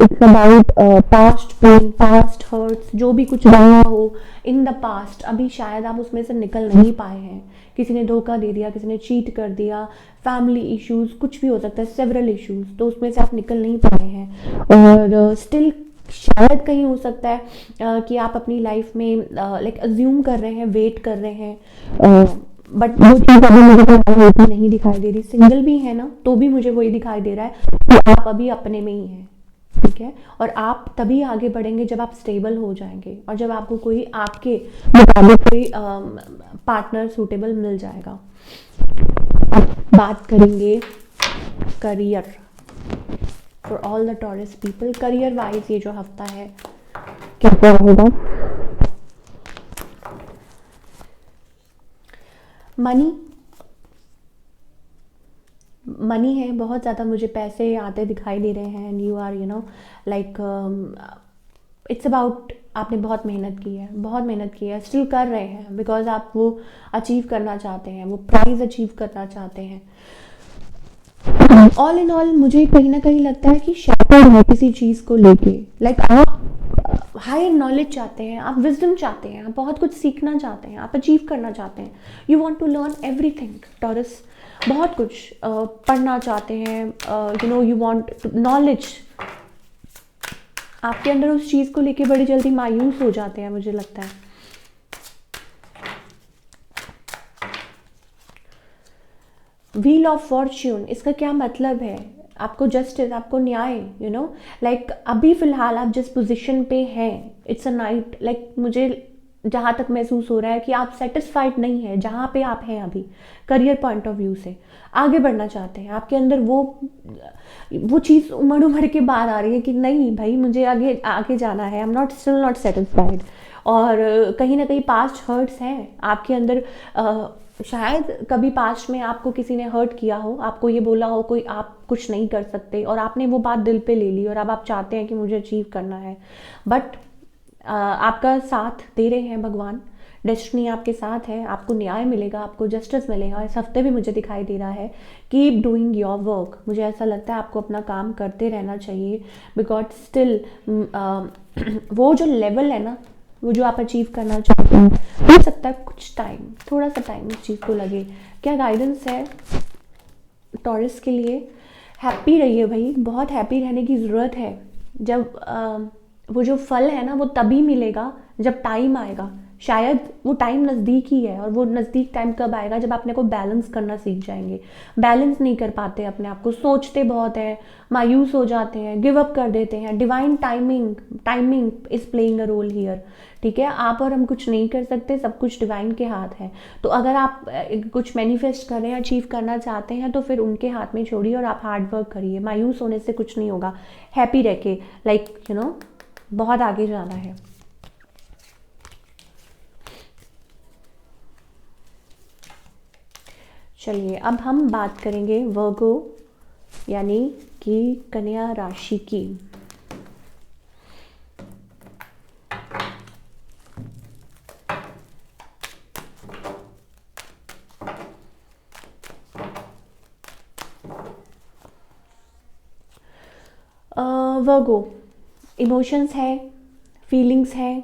it's about past pain, past hurts, जो भी कुछ रहा हो इन द पास्ट, अभी शायद आप उसमें से निकल नहीं पाए हैं। किसी ने धोखा दे दिया, किसी ने चीट कर दिया, फैमिली इश्यूज, कुछ भी हो सकता है, सेवरल इश्यूज, तो उसमें से आप निकल नहीं पाए हैं और स्टिल शायद कहीं हो सकता है कि आप अपनी लाइफ में लाइक अज्यूम कर रहे हैं, वेट कर रहे हैं, बट वो चीज़ अभी मुझे फिलहाल होती नहीं दिखाई दे रही। सिंगल भी है ना तो भी मुझे वही दिखाई दे रहा है कि आप अभी अपने में ही हैं, ठीक है, और आप तभी आगे बढ़ेंगे जब आप स्टेबल हो जाएंगे और जब आपको कोई आपके मुताबिक कोई पार्टनर सूटेबल मिल जाएगा। अब बात करेंगे career for all the taurus people. Career wise ये जो हफ्ता है कैसा रहेगा? मनी है, बहुत ज़्यादा मुझे पैसे आते दिखाई दे रहे हैं and you are you know like it's about आपने बहुत मेहनत की है, बहुत मेहनत की है, स्टिल कर रहे हैं बिकॉज आप वो अचीव करना चाहते हैं, वो प्राइज़ अचीव करना चाहते हैं। ऑल इन ऑल मुझे कहीं ना कहीं लगता है कि शैटर्ड है किसी चीज़ को लेके, लाइक आप हायर नॉलेज चाहते हैं, आप विजडम चाहते हैं, आप बहुत कुछ सीखना चाहते हैं, आप अचीव करना चाहते हैं, you want to learn everything Taurus, बहुत कुछ पढ़ना चाहते हैं, you know you want knowledge. आपके अंदर उस चीज़ को लेके बड़ी जल्दी मायूस हो जाते हैं मुझे लगता है। व्हील ऑफ फॉर्च्यून, इसका क्या मतलब है? आपको जस्टिस, आपको न्याय, यू नो लाइक अभी फिलहाल आप जिस पोजीशन पे हैं इट्स अ नाइट, लाइक मुझे जहाँ तक महसूस हो रहा है कि आप सेटिस्फाइड नहीं है जहाँ पे आप हैं अभी, करियर पॉइंट ऑफ व्यू से आगे बढ़ना चाहते हैं, आपके अंदर वो चीज़ उमड़ उमड़ के बाहर आ रही है कि नहीं भाई मुझे आगे आगे जाना है, I am not still not satisfied. और कहीं ना कहीं पास्ट हर्ट्स हैं आपके अंदर, शायद कभी पास्ट में आपको किसी ने हर्ट किया हो, आपको ये बोला हो कोई आप कुछ नहीं कर सकते और आपने वो बात दिल पे ले ली और अब आप चाहते हैं कि मुझे अचीव करना है, बट आपका साथ दे रहे हैं भगवान, डेस्टिनी आपके साथ है, आपको न्याय मिलेगा, आपको जस्टिस मिलेगा। इस हफ्ते भी मुझे दिखाई दे रहा है कीप डूइंग योर वर्क, मुझे ऐसा लगता है आपको अपना काम करते रहना चाहिए बिकॉज स्टिल वो जो लेवल है ना, वो जो आप अचीव करना चाहते हैं, हो सकता है कुछ टाइम, थोड़ा सा टाइम उस चीज़ को लगे। क्या गाइडेंस है टॉरस के लिए? हैप्पी रहिए भाई, बहुत हैप्पी रहने की ज़रूरत है। जब वो जो फल है ना वो तभी मिलेगा जब टाइम आएगा, शायद वो टाइम नज़दीक ही है, और वो नज़दीक टाइम कब आएगा? जब अपने को बैलेंस करना सीख जाएंगे। बैलेंस नहीं कर पाते अपने आप को, सोचते बहुत हैं, मायूस हो जाते हैं, गिव अप कर देते हैं। Divine timing is playing a role here, ठीक है, आप और हम कुछ नहीं कर सकते, सब कुछ डिवाइन के हाथ है। तो अगर आप कुछ मैनिफेस्ट कर रहे हैं, अचीव करना चाहते हैं, तो फिर उनके हाथ में छोड़िए और आप हार्ड वर्क करिए, मायूस होने से कुछ नहीं होगा, हैप्पी रह के लाइक यू नो बहुत आगे जाना है। चलिए अब हम बात करेंगे वर्गो यानी कि कन्या राशि की। वर्गो इमोशंस है, फीलिंग्स है,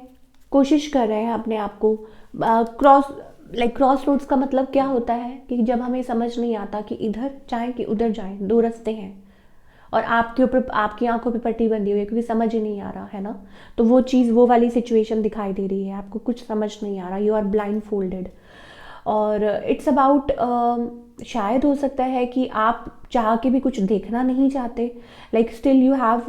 कोशिश कर रहे हैं अपने आप को क्रॉस रोड्स का मतलब क्या होता है कि जब हमें समझ नहीं आता कि इधर जाएं कि उधर जाएं, दो रास्ते हैं और आपके ऊपर आपकी आंखों पे पट्टी बंधी हुई है क्योंकि समझ ही नहीं आ रहा है ना, तो वो चीज़ वो वाली सिचुएशन दिखाई दे रही है, आपको कुछ समझ नहीं आ रहा, यू आर ब्लाइंड फोल्डेड। और इट्स अबाउट, शायद हो सकता है कि आप चाह के भी कुछ देखना नहीं चाहते, लाइक स्टिल यू हैव,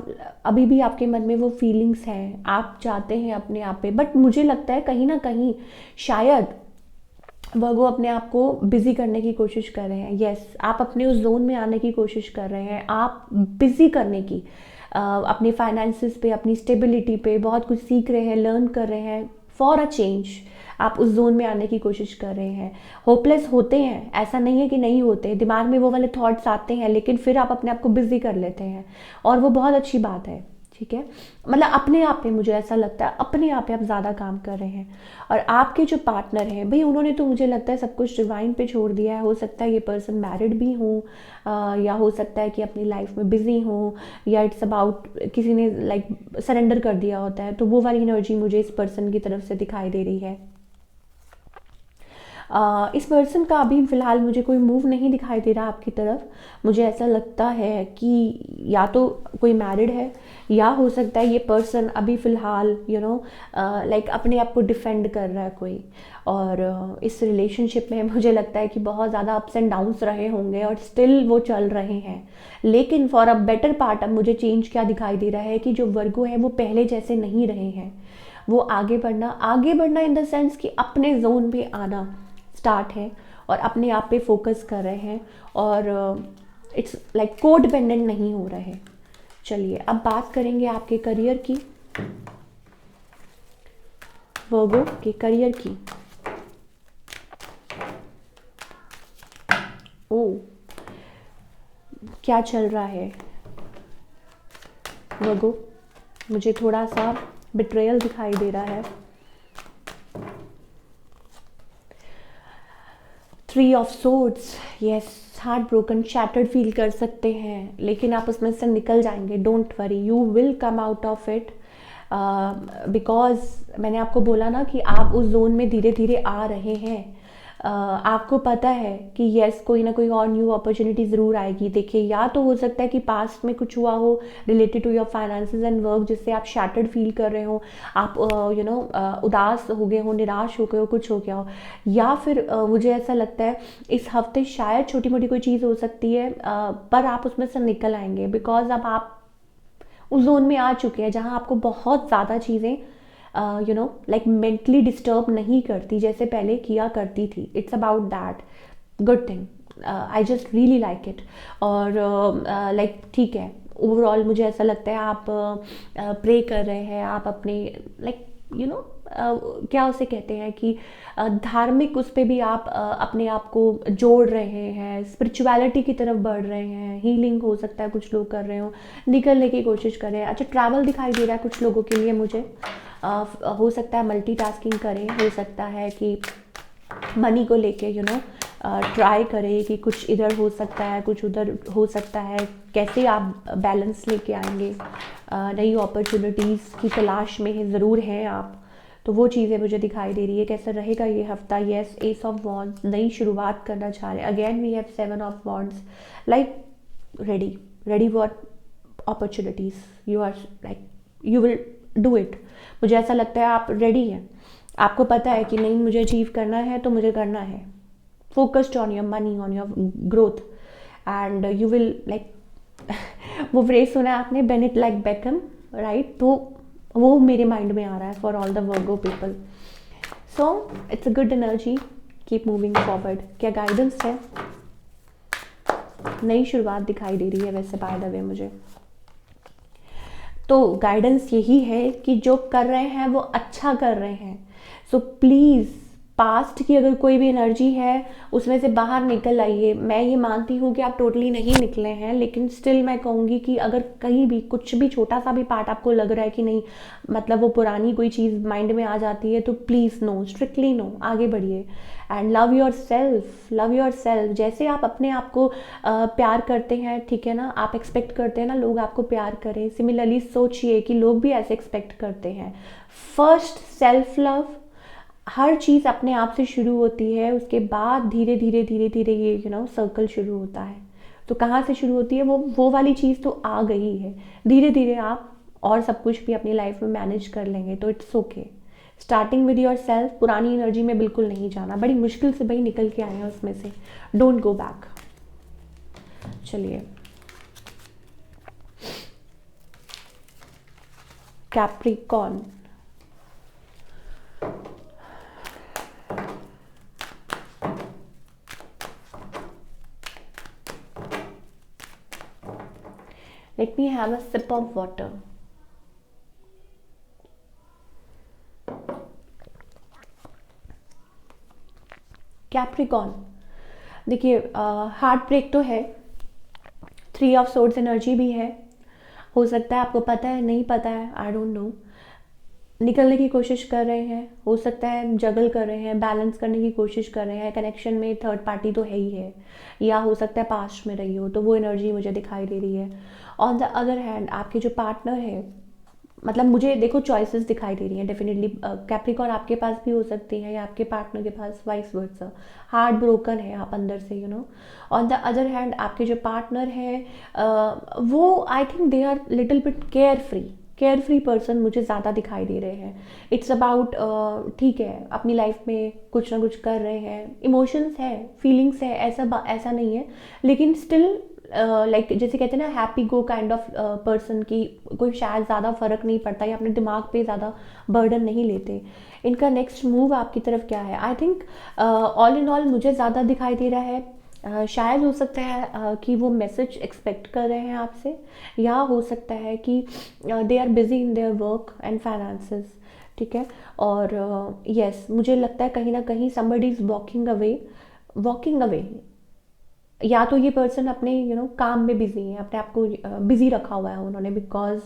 अभी भी आपके मन में वो फीलिंग्स हैं, आप चाहते हैं अपने आप पे, बट मुझे लगता है कहीं ना कहीं शायद वो अपने आप को बिज़ी करने की कोशिश कर रहे हैं। यस, आप अपने उस जोन में आने की कोशिश कर रहे हैं, आप बिज़ी करने की, अपने फाइनेंसिस पे, अपनी स्टेबिलिटी पे बहुत कुछ सीख रहे हैं, लर्न कर रहे हैं फॉर अ चेंज। आप उस जोन में आने की कोशिश कर रहे हैं। होपलेस होते हैं, ऐसा नहीं है कि नहीं होते, दिमाग में वो वाले थॉट्स आते हैं, लेकिन फिर आप अपने आप को बिज़ी कर लेते हैं, और वो बहुत अच्छी बात है। ठीक है, मतलब अपने आप पे, मुझे ऐसा लगता है अपने आप पे आप ज़्यादा काम कर रहे हैं। और आपके जो पार्टनर हैं भाई, उन्होंने तो मुझे लगता है सब कुछ डिवाइन पे छोड़ दिया है। हो सकता है ये पर्सन मैरिड भी हो, या हो सकता है कि अपनी लाइफ में बिजी हो, या इट्स अबाउट किसी ने लाइक सरेंडर कर दिया होता है, तो वो वाली एनर्जी मुझे इस पर्सन की तरफ से दिखाई दे रही है। इस पर्सन का अभी फ़िलहाल मुझे कोई मूव नहीं दिखाई दे रहा आपकी तरफ। मुझे ऐसा लगता है कि या तो कोई मैरिड है, या हो सकता है ये पर्सन अभी फ़िलहाल लाइक अपने आप को डिफेंड कर रहा है कोई। और इस रिलेशनशिप में मुझे लगता है कि बहुत ज़्यादा अप्स एंड डाउन्स रहे होंगे, और स्टिल वो चल रहे हैं। लेकिन फॉर अ बेटर पार्ट अब मुझे चेंज क्या दिखाई दे रहा है कि जो वर्गो है वो पहले जैसे नहीं रहे हैं। वो आगे बढ़ना इन द सेंस कि अपने जोन पे आना स्टार्ट है, और अपने आप पे फोकस कर रहे हैं, और इट्स लाइक कोड डिपेंडेंट नहीं हो रहे हैं। चलिए अब बात करेंगे आपके करियर की, वर्गो के करियर की। ओ, क्या चल रहा है वर्गो? मुझे थोड़ा सा बिट्रेयल दिखाई दे रहा है। 3 of swords, yes, heart broken, shattered feel कर सकते हैं, लेकिन आप उसमें से निकल जाएंगे। Don't worry, you will come out of it, because मैंने आपको बोला ना कि आप उस जोन में धीरे धीरे आ रहे हैं। आपको पता है कि यस, कोई ना कोई और न्यू अपॉर्चुनिटी ज़रूर आएगी। देखिए, या तो हो सकता है कि पास्ट में कुछ हुआ हो related to your finances and work, जिससे आप शैटर्ड फील कर रहे हो, आप उदास हो गए हो, निराश हो गए हो, कुछ हो गया हो। या फिर मुझे ऐसा लगता है इस हफ्ते शायद छोटी मोटी कोई चीज़ हो सकती है, पर आप उसमें से निकल आएंगे, बिकॉज अब आप उस जोन में आ चुके हैं जहाँ आपको बहुत ज़्यादा चीज़ें लाइक मेंटली डिस्टर्ब नहीं करती जैसे पहले किया करती थी। It's about that, good thing, I just really like it. और लाइक ठीक है, ओवरऑल मुझे ऐसा लगता है आप प्रे कर रहे हैं, आप अपने लाइक क्या उसे कहते हैं कि धार्मिक उस पर भी आप अपने आप को जोड़ रहे हैं, स्पिरिचुअलिटी की तरफ बढ़ रहे हैं, हीलिंग हो सकता है कुछ लोग कर रहे हो, निकलने की कोशिश कर रहे हैं। अच्छा, ट्रैवल दिखाई दे रहा है कुछ लोगों के लिए मुझे। हो सकता है मल्टीटास्किंग करें, हो सकता है कि मनी को लेके ट्राई करें कि कुछ इधर हो सकता है, कुछ उधर हो सकता है, कैसे आप बैलेंस लेके आएंगे। नई अपॉर्चुनिटीज़ की तलाश में ज़रूर हैं आप, तो वो चीज़ें मुझे दिखाई दे रही है। कैसा रहेगा ये हफ्ता? येस, एस ऑफ वॉन्ड्स, नई शुरुआत करना चाह रहे हैं। Again we have 7 of wands, like ready for opportunities, you are like you will do it. मुझे ऐसा लगता है आप रेडी हैं, आपको पता है कि नहीं, मुझे अचीव करना है तो मुझे करना है। Focused on your money, on your growth, and you will like वो फ्रेज सुना है आपने, बेनेट लाइक बेकम, राइट? तो वो मेरे माइंड में आ रहा है for all the Virgo people. So it's a good energy, keep moving forward. क्या गाइडेंस है? नई शुरुआत दिखाई दे रही है वैसे बाय द वे मुझे, तो गाइडेंस यही है कि जो कर रहे हैं वो अच्छा कर रहे हैं। सो प्लीज़, पास्ट की अगर कोई भी एनर्जी है उसमें से बाहर निकल आइए। मैं ये मानती हूँ कि आप टोटली नहीं निकले हैं, लेकिन स्टिल मैं कहूँगी कि अगर कहीं भी कुछ भी छोटा सा भी पार्ट आपको लग रहा है कि नहीं, मतलब वो पुरानी कोई चीज़ माइंड में आ जाती है, तो प्लीज़ नो, स्ट्रिक्टली नो, आगे बढ़िए। And love your self, love your self. जैसे आप अपने आप को प्यार करते हैं, ठीक है ना, आप एक्सपेक्ट करते हैं ना लोग आपको प्यार करें, सिमिलरली सोचिए कि लोग भी ऐसे एक्सपेक्ट करते हैं। फर्स्ट सेल्फ लव, हर चीज़ अपने आप से शुरू होती है, उसके बाद धीरे धीरे धीरे धीरे ये सर्कल शुरू होता है। तो कहाँ से शुरू होती है? वो वाली चीज़ तो आ गई है, धीरे धीरे आप और सब कुछ भी अपनी लाइफ में मैनेज कर लेंगे, तो it's okay. Starting with your self, पुरानी एनर्जी में बिल्कुल नहीं जाना, बड़ी मुश्किल से भाई निकल के आए हैं उसमें से, डोंट गो बैक। चलिए, Capricorn, let me have a sip of water। Capricorn, देखिए हार्ट ब्रेक तो है, 3 ऑफ सोर्ड्स एनर्जी भी है, हो सकता है आपको पता है, नहीं पता है, आई डोंट नो, निकलने की कोशिश कर रहे हैं, हो सकता है जगल कर रहे हैं, बैलेंस करने की कोशिश कर रहे हैं, कनेक्शन में थर्ड पार्टी तो है ही है, या हो सकता है पास्ट में रही हो, तो वो एनर्जी मुझे दिखाई दे रही है। ऑन द अदर हैंड आपके जो पार्टनर है, मतलब मुझे देखो चॉइसेस दिखाई दे रही हैं डेफिनेटली, कैप्रिकॉर्न आपके पास भी हो सकती है या आपके पार्टनर के पास, वाइस वर्सा, हार्ट ब्रोकन है आप अंदर से, you know. On the other hand आपके जो पार्टनर है वो I think they are little bit care free person मुझे ज़्यादा दिखाई दे रहे हैं। इट्स अबाउट ठीक है, अपनी लाइफ में कुछ ना कुछ कर रहे हैं, इमोशंस है, फीलिंग्स है, ऐसा नहीं है, लेकिन स्टिल लाइक जैसे कहते हैं ना happy go kind of person की, कोई शायद ज़्यादा फ़र्क नहीं पड़ता या अपने दिमाग पे ज़्यादा बर्डन नहीं लेते। इनका नेक्स्ट मूव आपकी तरफ क्या है, आई थिंक ऑल इन ऑल मुझे ज़्यादा दिखाई दे रहा है शायद हो सकता है कि वो मैसेज एक्सपेक्ट कर रहे हैं आपसे, या हो सकता है कि they are busy in their work and finances, ठीक है। और यस मुझे लगता है कहीं ना कहीं समबडी इज़ वॉकिंग अवे, या तो ये पर्सन अपने काम में बिजी है, अपने आप को बिजी रखा हुआ है उन्होंने, because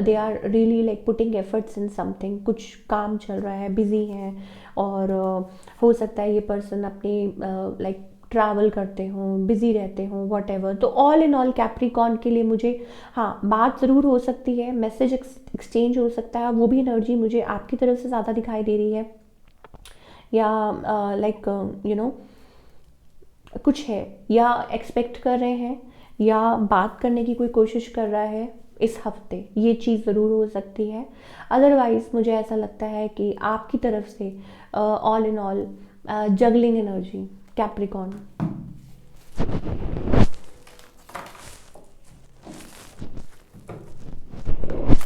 they are really like putting efforts in something, कुछ काम चल रहा है, बिजी हैं। और हो सकता है ये पर्सन अपनी लाइक ट्रैवल करते हों, बिजी रहते हों, वॉट एवर। तो ऑल इन ऑल कैप्रिकॉर्न के लिए मुझे हाँ बात ज़रूर हो सकती है, मैसेज एक्सचेंज हो सकता है, वो भी एनर्जी मुझे आपकी तरफ से ज़्यादा दिखाई दे रही है, या लाइक कुछ है, या एक्सपेक्ट कर रहे हैं, या बात करने की कोई कोशिश कर रहा है इस हफ्ते, ये चीज़ ज़रूर हो सकती है। अदरवाइज़ मुझे ऐसा लगता है कि आपकी तरफ से all in all juggling energy Capricorn.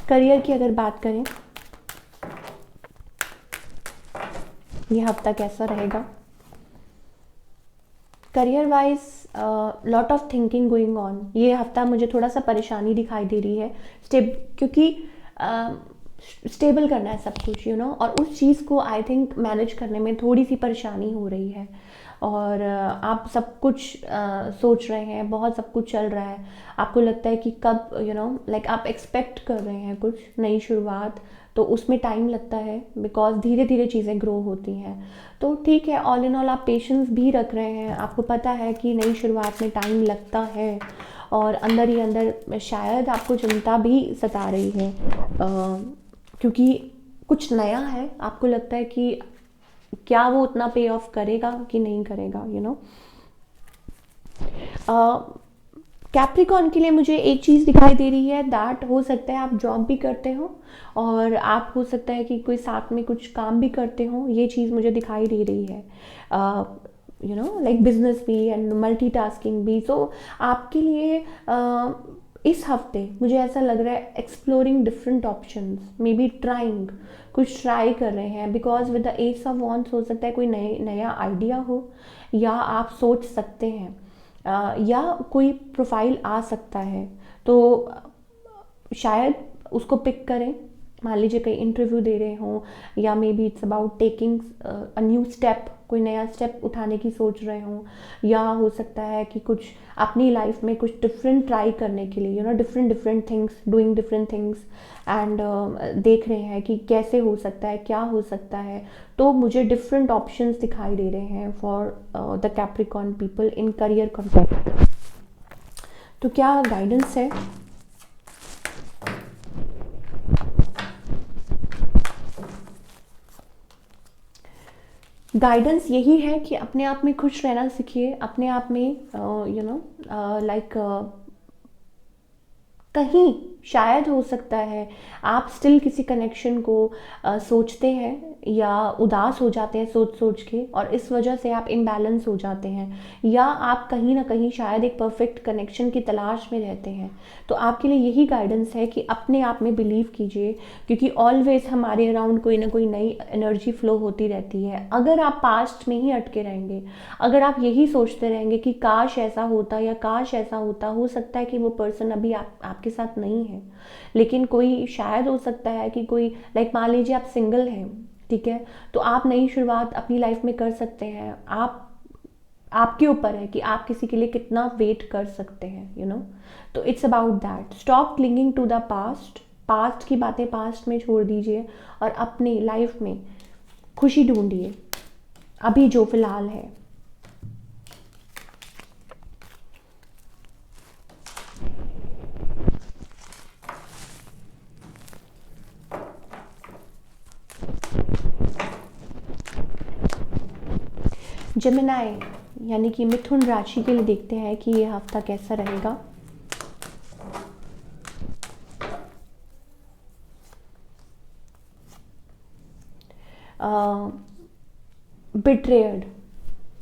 Career की अगर बात करें, ये हफ्ता कैसा रहेगा career wise, lot of thinking going on, ये हफ्ता मुझे थोड़ा सा परेशानी दिखाई दे रही है, क्योंकि स्टेबल करना है सब कुछ, यू नो, और उस चीज़ को आई थिंक मैनेज करने में थोड़ी सी परेशानी हो रही है। और आप सब कुछ सोच रहे हैं, बहुत सब कुछ चल रहा है, आपको लगता है कि कब लाइक आप एक्सपेक्ट कर रहे हैं कुछ नई शुरुआत, तो उसमें टाइम लगता है, बिकॉज धीरे धीरे चीज़ें ग्रो होती हैं। तो ठीक है, ऑल इन ऑल आप पेशेंस भी रख रहे हैं, आपको पता है कि नई शुरुआत में टाइम लगता है, और अंदर ही अंदर शायद आपको चिंता भी सता रही है, क्योंकि कुछ नया है, आपको लगता है कि क्या वो उतना पे ऑफ करेगा कि नहीं करेगा, कैप्रिकॉर्न के लिए मुझे एक चीज़ दिखाई दे रही है, दैट हो सकता है आप जॉब भी करते हो, और आप हो सकता है कि कोई साथ में कुछ काम भी करते हो, ये चीज़ मुझे दिखाई दे रही है, लाइक बिजनेस भी एंड मल्टीटास्किंग भी। सो आपके लिए इस हफ्ते मुझे ऐसा लग रहा है exploring different options, may be trying, कुछ ट्राई कर रहे हैं, because with the S of wands हो सकता है कोई नया आइडिया हो, या आप सोच सकते हैं, या कोई प्रोफाइल आ सकता है, तो शायद उसको पिक करें। मान लीजिए कहीं इंटरव्यू दे रहे हों, या may be it's about taking a new step, कोई नया स्टेप उठाने की सोच रहे हों, या हो सकता है कि कुछ अपनी लाइफ में कुछ डिफरेंट ट्राई करने के लिए, different things, doing different things, and देख रहे हैं कि कैसे हो सकता है, क्या हो सकता है। तो मुझे डिफरेंट ऑप्शंस दिखाई दे रहे हैं for the Capricorn people in career contact. तो क्या गाइडेंस है? गाइडेंस यही है कि अपने आप में खुश रहना सीखिए, अपने आप में लाइक कहीं शायद हो सकता है आप स्टिल किसी कनेक्शन को सोचते हैं, या उदास हो जाते हैं सोच सोच के, और इस वजह से आप इम्बैलेंस हो जाते हैं, या आप कहीं ना कहीं शायद एक परफेक्ट कनेक्शन की तलाश में रहते हैं। तो आपके लिए यही गाइडेंस है कि अपने आप में बिलीव कीजिए, क्योंकि ऑलवेज हमारे अराउंड कोई ना कोई नई एनर्जी फ्लो होती रहती है। अगर आप पास्ट में ही अटके रहेंगे, अगर आप यही सोचते रहेंगे कि काश ऐसा होता या काश ऐसा होता, हो सकता है कि वो पर्सन अभी आपके साथ नहीं है, लेकिन कोई शायद हो सकता है कि कोई, लाइक मान लीजिए आप सिंगल हैं, ठीक है, तो आप नई शुरुआत अपनी लाइफ में कर सकते हैं। आपके ऊपर है कि आप किसी के लिए कितना वेट कर सकते हैं, तो it's about that. Stop clinging to the past, past की बातें पास्ट में छोड़ दीजिए और अपनी लाइफ में खुशी ढूंढिए अभी जो फिलहाल है। जेमिनाई यानी कि मिथुन राशि के लिए देखते हैं कि ये हफ्ता कैसा रहेगा। बिट्रेयड,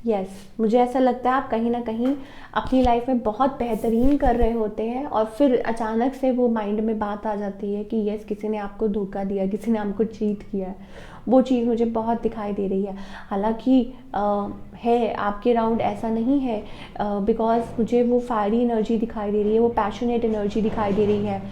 यस, मुझे ऐसा लगता है आप कहीं ना कहीं अपनी लाइफ में बहुत बेहतरीन कर रहे होते हैं और फिर अचानक से वो माइंड में बात आ जाती है कि यस, किसी ने आपको धोखा दिया, किसी ने आपको चीट किया है। वो चीज़ मुझे बहुत दिखाई दे रही है। हालांकि है आपके राउंड ऐसा नहीं है, बिकॉज मुझे वो फायरी एनर्जी दिखाई दे रही है, वो पैशनेट एनर्जी दिखाई दे रही है।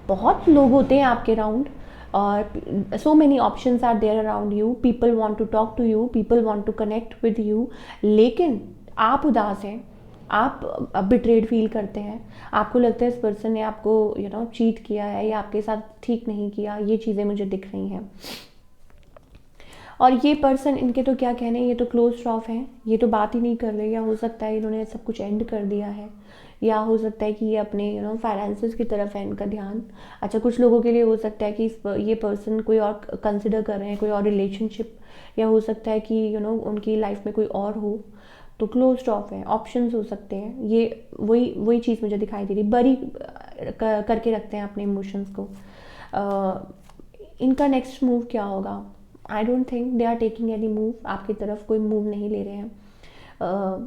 बहुत लोग होते हैं आपके राउंड और so many options are there around you, people want to talk to you, people want to connect with you, लेकिन आप उदास हैं, आप बिट्रेड फील करते हैं, आपको लगता है इस पर्सन ने आपको चीट किया है या आपके साथ ठीक नहीं किया। ये चीज़ें मुझे दिख रही हैं। और ये पर्सन, इनके तो क्या कहने, ये तो क्लोज ऑफ हैं, ये तो बात ही नहीं कर रहे, या हो सकता है इन्होंने सब कुछ एंड कर दिया है, या हो सकता है कि ये अपने फाइनेंसेस की तरफ है इनका ध्यान। अच्छा, कुछ लोगों के लिए हो सकता है कि ये पर्सन कोई और कंसिडर कर रहे हैं, कोई और रिलेशनशिप, या हो सकता है कि उनकी लाइफ में कोई और हो, तो क्लोज्ड ऑफ है। ऑप्शंस हो सकते हैं, ये वही चीज़ मुझे दिखाई दे रही। बरी करके रखते हैं अपने इमोशंस को। इनका नेक्स्ट मूव क्या होगा? I don't think they are taking any move, आपकी तरफ कोई मूव नहीं ले रहे हैं।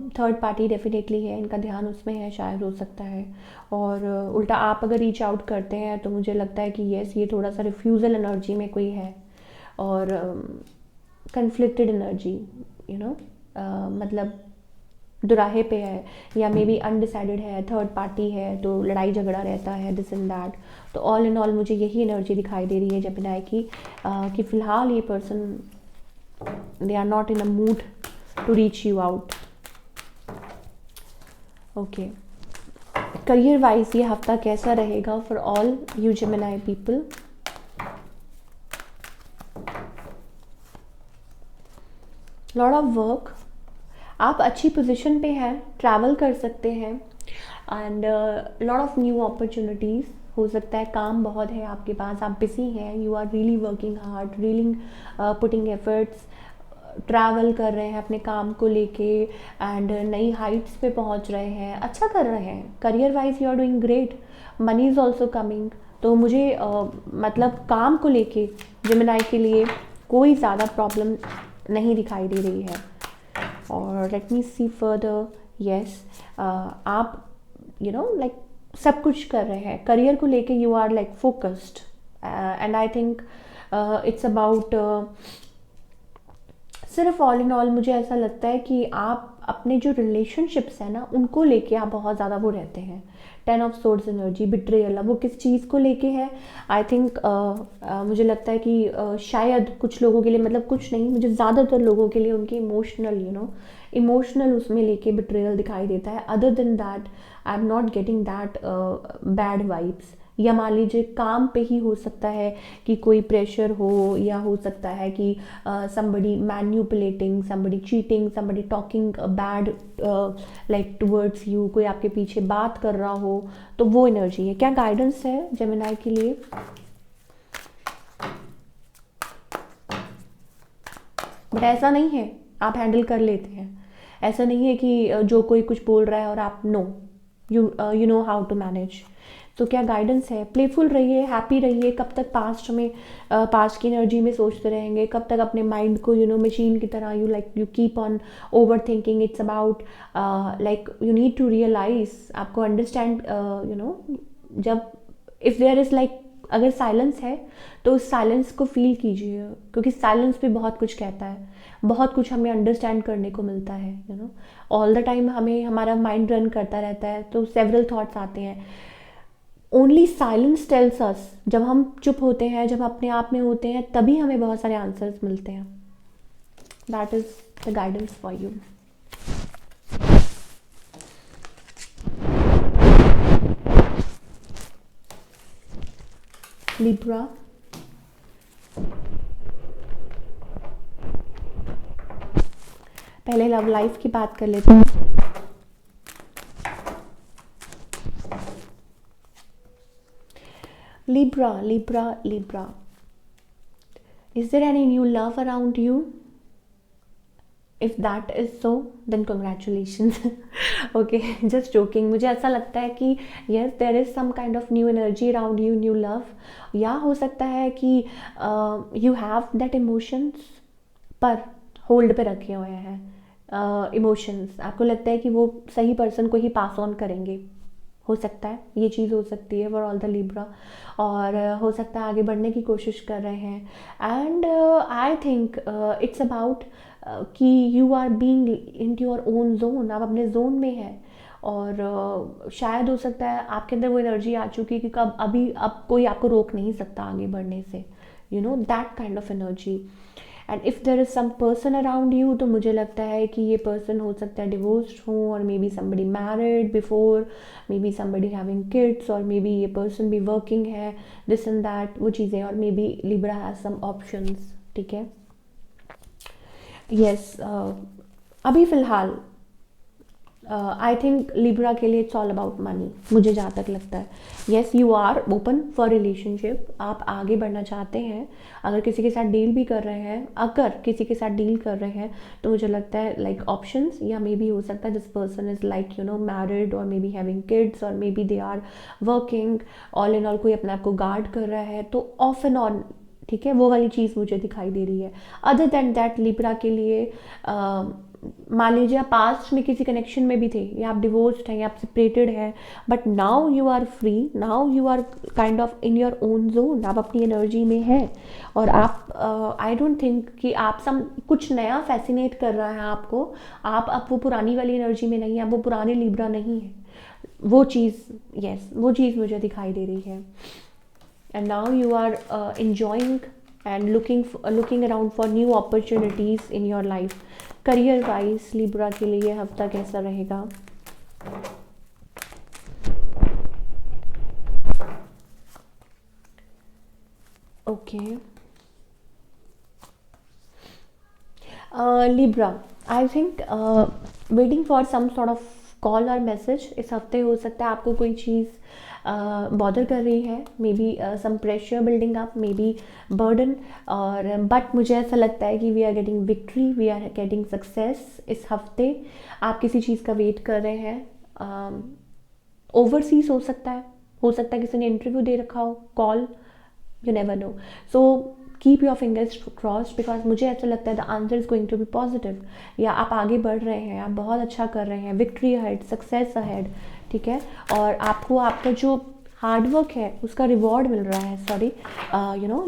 थर्ड पार्टी डेफिनेटली है, इनका ध्यान उसमें है, शायद हो सकता है। और उल्टा आप अगर रीच आउट करते हैं तो मुझे लगता है कि येस, ये थोड़ा सा रिफ्यूज़ल एनर्जी में कोई है, और कन्फ्लिक्टेड एनर्जी, मतलब दुराहे पे है, या मे बी अनडिसाइडेड है, थर्ड पार्टी है, तो लड़ाई झगड़ा रहता है, दिस एंड दैट। तो ऑल इन ऑल मुझे यही एनर्जी दिखाई दे रही है जेमिनी की, कि फ़िलहाल ये person, they are not in a mood to reach you out. Okay, career wise ये हफ्ता कैसा रहेगा for all you Gemini people? Lot of work, आप अच्छी पोजीशन पे हैं, ट्रैवल कर सकते हैं, and lot of new opportunities. हो सकता है काम बहुत है आपके पास, आप बिजी हैं, you are really working hard, really putting efforts, travel कर रहे हैं अपने काम को लेके, एंड नई हाइट्स पे पहुंच रहे हैं, अच्छा कर रहे हैं। Career wise you are doing great, money is also coming. तो मुझे मतलब काम को लेके जेमिनी के लिए कोई ज़्यादा प्रॉब्लम नहीं दिखाई दे रही है। और let me see further, yes, आप लाइक सब कुछ कर रहे हैं करियर को लेके, you are like focused, and I think it's about, सिर्फ ऑल इन ऑल मुझे ऐसा लगता है कि आप अपने जो रिलेशनशिप्स हैं ना, उनको लेके आप बहुत ज़्यादा वो रहते हैं। 10 ऑफ सोर्ड्स एनर्जी, बिट्रेयल, वो किस चीज़ को लेके है? आई थिंक मुझे लगता है कि शायद कुछ लोगों के लिए, मतलब कुछ नहीं, मुझे ज़्यादातर लोगों के लिए उनकी इमोशनल उसमें लेके बिट्रेयल दिखाई देता है। Other than that I am not getting that bad vibes. या मान लीजिए काम पे ही हो सकता है कि कोई प्रेशर हो, या हो सकता है कि somebody manipulating, somebody cheating, somebody talking bad like towards you, कोई आपके पीछे बात कर रहा हो, तो वो एनर्जी है। क्या गाइडेंस है जेमिनी के लिए? बट ऐसा नहीं है, आप हैंडल कर लेते हैं। ऐसा नहीं है कि जो कोई कुछ बोल रहा है और आप know, you know how to manage. तो क्या गाइडेंस है? प्लेफुल रहिए, हैप्पी रहिए। कब तक पास्ट में पास्ट की एनर्जी में सोचते रहेंगे? कब तक अपने माइंड को मशीन की तरह you keep on overthinking? It's about like you need to realise, आपको अंडरस्टैंड जब इफ़ देयर इज़ लाइक अगर साइलेंस है तो उस साइलेंस को फील कीजिए, क्योंकि साइलेंस भी बहुत कुछ कहता है, बहुत कुछ हमें अंडरस्टैंड करने को मिलता है। ऑल द टाइम हमें हमारा माइंड रन करता रहता है तो सेवरल थॉट्स आते हैं। ओनली साइलेंस टेल्स अस, जब हम चुप होते हैं, जब अपने आप में होते हैं, तभी हमें बहुत सारे आंसर्स मिलते हैं। That is the guidance for you. Libra, पहले लव लाइफ की बात कर लेते हैं। Libra, Libra, Libra, is there any new love around you? If that is so, then congratulations. Okay, just joking. मुझे ऐसा लगता है कि yes, there is some kind of new energy around you, new love. या हो सकता है कि you have that emotions, पर होल्ड पे रखे हुए हैं इमोशंस। आपको लगता है कि वो सही पर्सन को ही पास ऑन करेंगे, हो सकता है, ये चीज़ हो सकती है फॉर ऑल द लिब्रा। और हो सकता है आगे बढ़ने की कोशिश कर रहे हैं। And I think it's about कि you are being in your own zone, आप अपने जोन में हैं। और शायद हो सकता है आपके अंदर वो एनर्जी आ चुकी है कि कब अभी अब कोई आपको रोक नहीं सकता आगे बढ़ने से, that kind of energy. And if there is some person around you, तो मुझे लगता है कि ये पर्सन हो सकता है डिवोर्स्ड हो, और maybe somebody married before, maybe somebody having kids, और मे बी ये पर्सन भी वर्किंग है, दिस एंड दैट, वो चीज़ें। और maybe Libra has some options, ठीक है। यस, अभी फ़िलहाल आई थिंक लिब्रा के लिए इट्स ऑल अबाउट मनी, मुझे जहाँ तक लगता है। Yes, you are open for relationship, आप आगे बढ़ना चाहते हैं। अगर किसी के साथ डील भी कर रहे हैं, तो मुझे लगता है लाइक ऑप्शंस, या मे बी हो सकता है this person is like married, और मे बी हैविंग किड्स, और maybe they are working. All in all कोई अपने आप को गार्ड कर रहा है, तो ऑफ एंड ऑन, ठीक है, वो वाली चीज़ मुझे दिखाई दे रही है। अदर दैन दैट लिब्रा के लिए मान लीजिए आप पास्ट में किसी कनेक्शन में भी थे, या आप डिवोर्स्ड हैं, या आप सेपरेटेड हैं, but now you are free, now you are kind of in your own zone, आप अपनी एनर्जी में हैं। और आप आई डोंट थिंक कि आप कुछ नया फैसिनेट कर रहा है आपको। आप अब वो पुरानी वाली एनर्जी में नहीं है, आप वो पुराने लिब्रा नहीं है। वो चीज़, यस, वो चीज़ मुझे दिखाई दे रही है। And now you are enjoying and looking around for new opportunities in your life. Career wise Libra के लिए हफ्ता कैसा रहेगा? Okay, Libra, I think waiting for some sort of call और मैसेज इस हफ्ते। हो सकता है आपको कोई चीज़ बॉदर कर रही है, maybe some pressure building up, maybe burden, और बट मुझे ऐसा लगता है कि we are getting victory, we are getting success इस हफ्ते। आप किसी चीज़ का वेट कर रहे हैं, ओवरसीज हो सकता है किसी ने इंटरव्यू दे रखा हो, call, you never know. So keep your fingers crossed, because मुझे ऐसा लगता है the answer is going to be positive, या आप आगे बढ़ रहे हैं, आप बहुत अच्छा कर रहे हैं, विक्ट्री अहेड, सक्सेस अहेड, ठीक है। और आपको आपका जो हार्डवर्क है उसका रिवॉर्ड मिल रहा है। Sorry,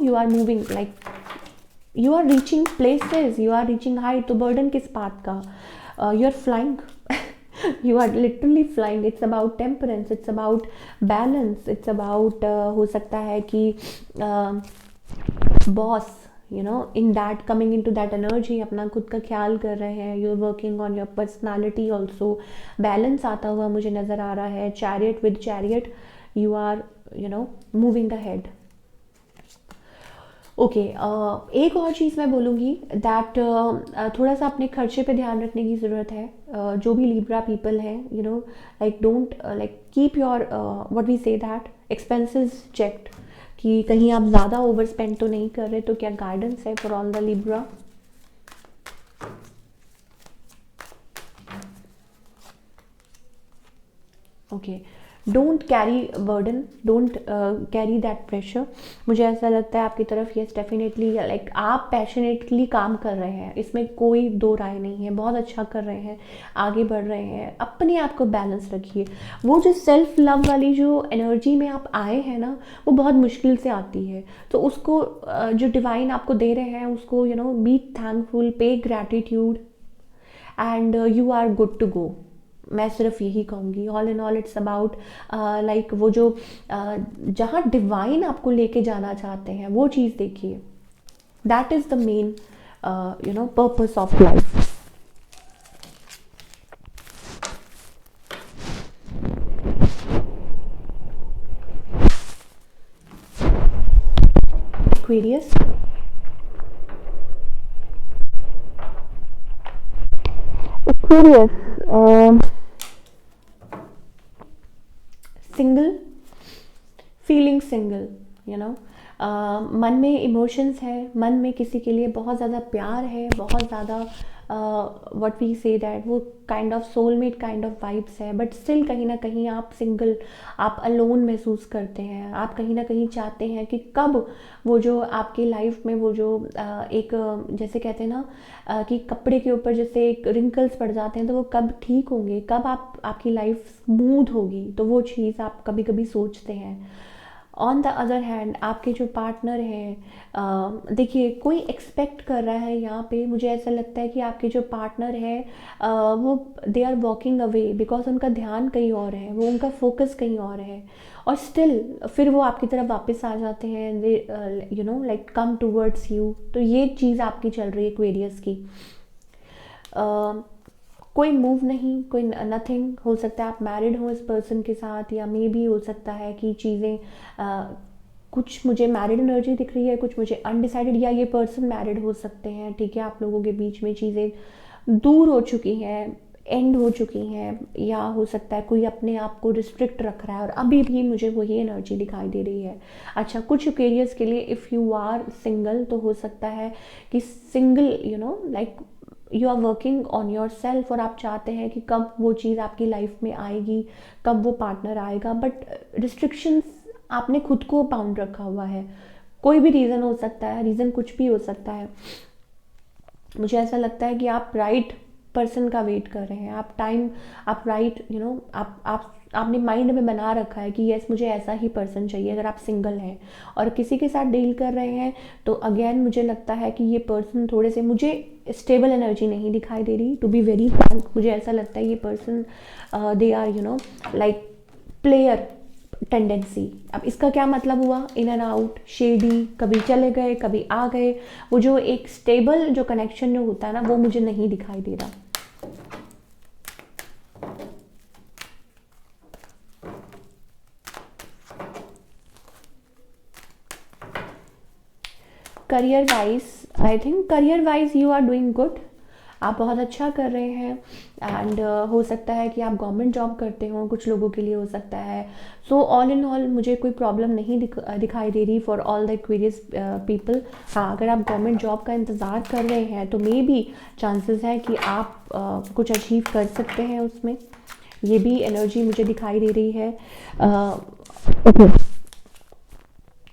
you are moving, like you are reaching places, you are reaching height. तो बर्डन किस बात का? You are flying, you are literally flying. It's about temperance, it's about balance, it's about हो सकता है कि boss, in that coming into that energy, अपना खुद का ख्याल कर रहे हैं। you're working on your personality also, balance आता हुआ मुझे नज़र आ रहा है। chariot with chariot, you are moving ahead. Okay, एक और चीज़ मैं बोलूँगी दैट थोड़ा सा अपने खर्चे पे ध्यान रखने की ज़रूरत है। जो भी लिब्रा पीपल हैं, like don't like keep your what we say that expenses checked, कि कहीं आप ज़्यादा ओवर स्पेंड तो नहीं कर रहे। तो क्या गाइडेंस है for all the Libra? Okay, don't carry burden, don't carry that pressure. मुझे ऐसा लगता है आपकी तरफ यस डेफिनेटली, लाइक आप पैशनेटली काम कर रहे हैं, इसमें कोई दो राय नहीं है, बहुत अच्छा कर रहे हैं, आगे बढ़ रहे हैं। अपने आप को बैलेंस रखिए। वो जो सेल्फ लव वाली जो एनर्जी में आप आए हैं ना, वो बहुत मुश्किल से आती है, तो उसको जो डिवाइन आपको दे रहे हैं उसको you know be thankful, pay gratitude, and you are good to go. मैं सिर्फ यही कहूँगी, all in all it's about like वो जो जहाँ डिवाइन आपको लेके जाना चाहते हैं वो चीज़ देखिए, that is the main you know purpose of life. Aquarius, Aquarius, single, feeling single, you no, मन में इमोशंस है, मन में किसी के लिए बहुत ज़्यादा प्यार है, बहुत ज़्यादा व्हाट वी से दैट वो kind of soulmate kind of vibes है, बट स्टिल कहीं ना कहीं आप सिंगल, आप अलोन महसूस करते हैं। आप कहीं ना कहीं चाहते हैं कि कब वो जो आपकी लाइफ में वो जो एक जैसे कहते हैं ना कि कपड़े के ऊपर जैसे एक रिंकल्स पड़ जाते हैं, तो वो कब ठीक होंगे, कब आपकी लाइफ स्मूथ होगी, तो वो चीज़ आप कभी कभी सोचते हैं। ऑन द अदर हैंड आपके जो पार्टनर हैं, देखिए कोई एक्सपेक्ट कर रहा है यहाँ पे, मुझे ऐसा लगता है कि आपके जो पार्टनर है वो they are walking away because उनका ध्यान कहीं और है, वो उनका फोकस कहीं और है, और स्टिल फिर वो आपकी तरफ वापस आ जाते हैं, they you know like come towards you. तो ये चीज़ आपकी चल रही है एक्वेरियस की। कोई मूव नहीं, कोई नथिंग, हो सकता है आप मैरिड हो इस पर्सन के साथ, या मे भी हो सकता है कि चीज़ें कुछ मुझे मैरिड एनर्जी दिख रही है, कुछ मुझे अनडिसाइडेड, या ये पर्सन मैरिड हो सकते हैं, ठीक है, आप लोगों के बीच में चीज़ें दूर हो चुकी हैं, एंड हो चुकी हैं, या हो सकता है कोई अपने आप को रिस्ट्रिक्ट रख रहा है और अभी भी मुझे वही एनर्जी दिखाई दे रही है। अच्छा, कुछ ओकेरियंस के लिए इफ़ यू आर सिंगल, तो हो सकता है कि single you know like you are working on yourself, और आप चाहते हैं कि कब वो चीज़ आपकी लाइफ में आएगी, कब वो पार्टनर आएगा, बट रिस्ट्रिक्शंस आपने खुद को बाउंड रखा हुआ है। कोई भी रीज़न हो सकता है, रीज़न कुछ भी हो सकता है। मुझे ऐसा लगता है कि आप राइट पर्सन का वेट कर रहे हैं, आप टाइम, आप राइट यू नो आप आपने माइंड में बना रखा है कि यस मुझे ऐसा ही पर्सन चाहिए। अगर आप सिंगल हैं और किसी के साथ डील कर रहे हैं, तो अगेन मुझे लगता है कि ये पर्सन थोड़े से, मुझे स्टेबल एनर्जी नहीं दिखाई दे रही, टू बी वेरी फ्रैंक। मुझे ऐसा लगता है ये person they are you know like player tendency. अब इसका क्या मतलब हुआ, इन एंड आउट, शेडी, कभी चले गए कभी आ गए, वो जो एक स्टेबल जो कनेक्शन जो होता है ना, वो मुझे नहीं दिखाई दे रहा। Career wise, I think career wise you are doing good, आप बहुत अच्छा कर रहे हैं, एंड हो सकता है कि आप गवर्नमेंट जॉब करते हो, कुछ लोगों के लिए हो सकता है। सो ऑल इन ऑल मुझे कोई प्रॉब्लम नहीं दिखाई दे रही for all the Aquarius people. हाँ, अगर आप गवर्नमेंट जॉब का इंतज़ार कर रहे हैं, तो मे बी चांसेस है कि आप कुछ अचीव कर सकते हैं उसमें, ये भी एनर्जी मुझे दिखाई दे रही है। Okay,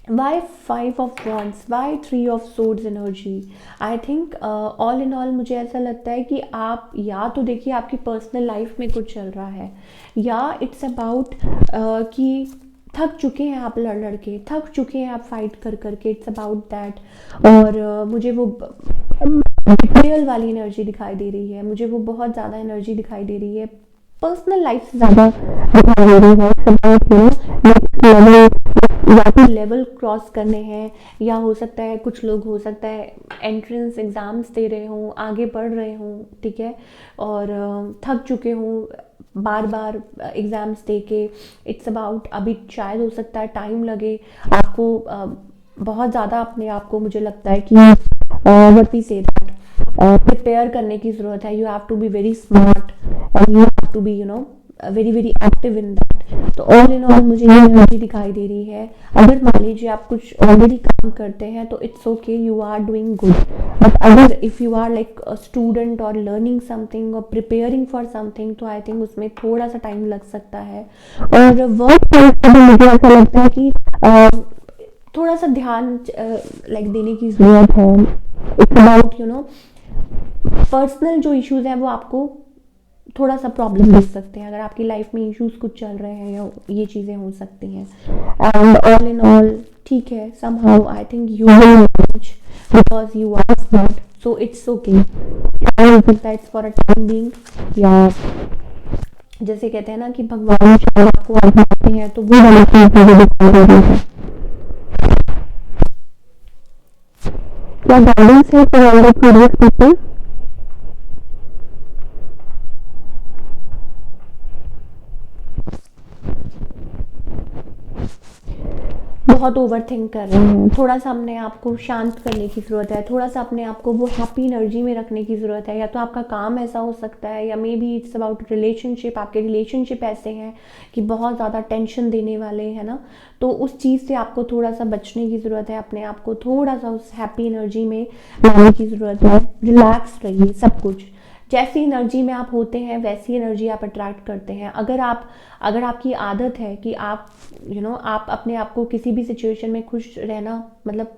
why 5 of wands, why 3 of swords energy. I think all in all मुझे ऐसा लगता है कि आप या तो देखिए आपकी पर्सनल लाइफ में कुछ चल रहा है, या इट्स अबाउट कि थक चुके हैं आप, लड़ लड़ के थक चुके हैं आप, फाइट कर करके, इट्स अबाउट दैट। और मुझे वो बिट्रेयल वाली एनर्जी दिखाई दे रही है, मुझे वो बहुत ज़्यादा एनर्जी दिखाई दे रही है, पर्सनल लाइफ से ज़्यादा दिखाई दे रही है। नेक्स्ट लेवल, या तो लेवल क्रॉस करने हैं, या हो सकता है कुछ लोग हो सकता है एंट्रेंस एग्ज़ाम्स दे रहे हों, आगे बढ़ रहे हों, ठीक है, और थक चुके हों बार बार एग्ज़ाम्स दे के। इट्स अबाउट, अभी शायद हो सकता है टाइम लगे आपको, बहुत ज़्यादा अपने आप को, मुझे लगता है कि what we say that prepare करने की ज़रूरत है। You have to be very smart, and you have to be you know very very active in that. तो ऑल इन ऑल मुझे ये एनर्जी दिखाई दे रही है। अगर मान लीजिए आप कुछ ऑलरेडी काम करते हैं तो it's okay, you are doing good. But अगर if you are like a student और लर्निंग समथिंग और प्रिपेयरिंग फॉर समथिंग, तो आई थिंक उसमें थोड़ा सा टाइम लग सकता है। और वर्क प्लेस पर भी मुझे ऐसा लगता है कि थोड़ा सा ध्यान लाइक देने की ज़रूरत है। इट्स अबाउट पर्सनल जो इश्यूज हैं वो आपको थोड़ा सा प्रॉब्लम दे सकते हैं। अगर आपकी लाइफ में इश्यूज कुछ चल रहे हैं या ये चीज़ें हो सकती हैं। एंड ऑल इन ऑल ठीक है, somehow I think you will manage because you are smart, so it's okay. हो सकता है it's for a time being, या जैसे कहते हैं ना कि भगवान शायद आपको आजमाते हैं, तो वो वाली चीज़ मुझे दिखाई दे रही है। क्या गाइडेंस है for all the curious people? बहुत ओवर थिंक कर रहे हैं, थोड़ा सा अपने आप को शांत करने की ज़रूरत है, थोड़ा सा अपने आप को वो हैप्पी एनर्जी में रखने की ज़रूरत है। या तो आपका काम ऐसा हो सकता है, या may be it's about relationship, आपके रिलेशनशिप ऐसे हैं कि बहुत ज़्यादा टेंशन देने वाले हैं ना, तो उस चीज़ से आपको थोड़ा सा बचने की ज़रूरत है। अपने आप को थोड़ा सा उस हैप्पी एनर्जी में लाने की ज़रूरत है। रिलैक्स रहिए, सब कुछ जैसी एनर्जी में आप होते हैं वैसी एनर्जी आप अट्रैक्ट करते हैं। अगर आपकी आदत है कि आप आप अपने आप को किसी भी सिचुएशन में खुश रहना मतलब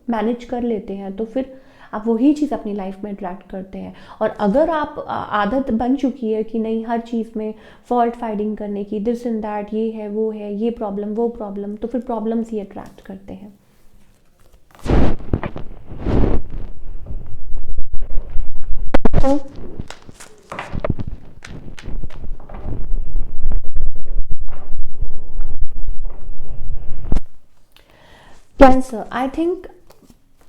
मैनेज कर लेते हैं, तो फिर आप वही चीज़ अपनी लाइफ में अट्रैक्ट करते हैं। और अगर आप आदत बन चुकी है कि नहीं हर चीज़ में फॉल्ट फाइंडिंग करने की, दिस एंड दैट, ये है वो है, ये प्रॉब्लम वो प्रॉब्लम, तो फिर प्रॉब्लम्स ही अट्रैक्ट करते हैं। तो कैंसर, आई थिंक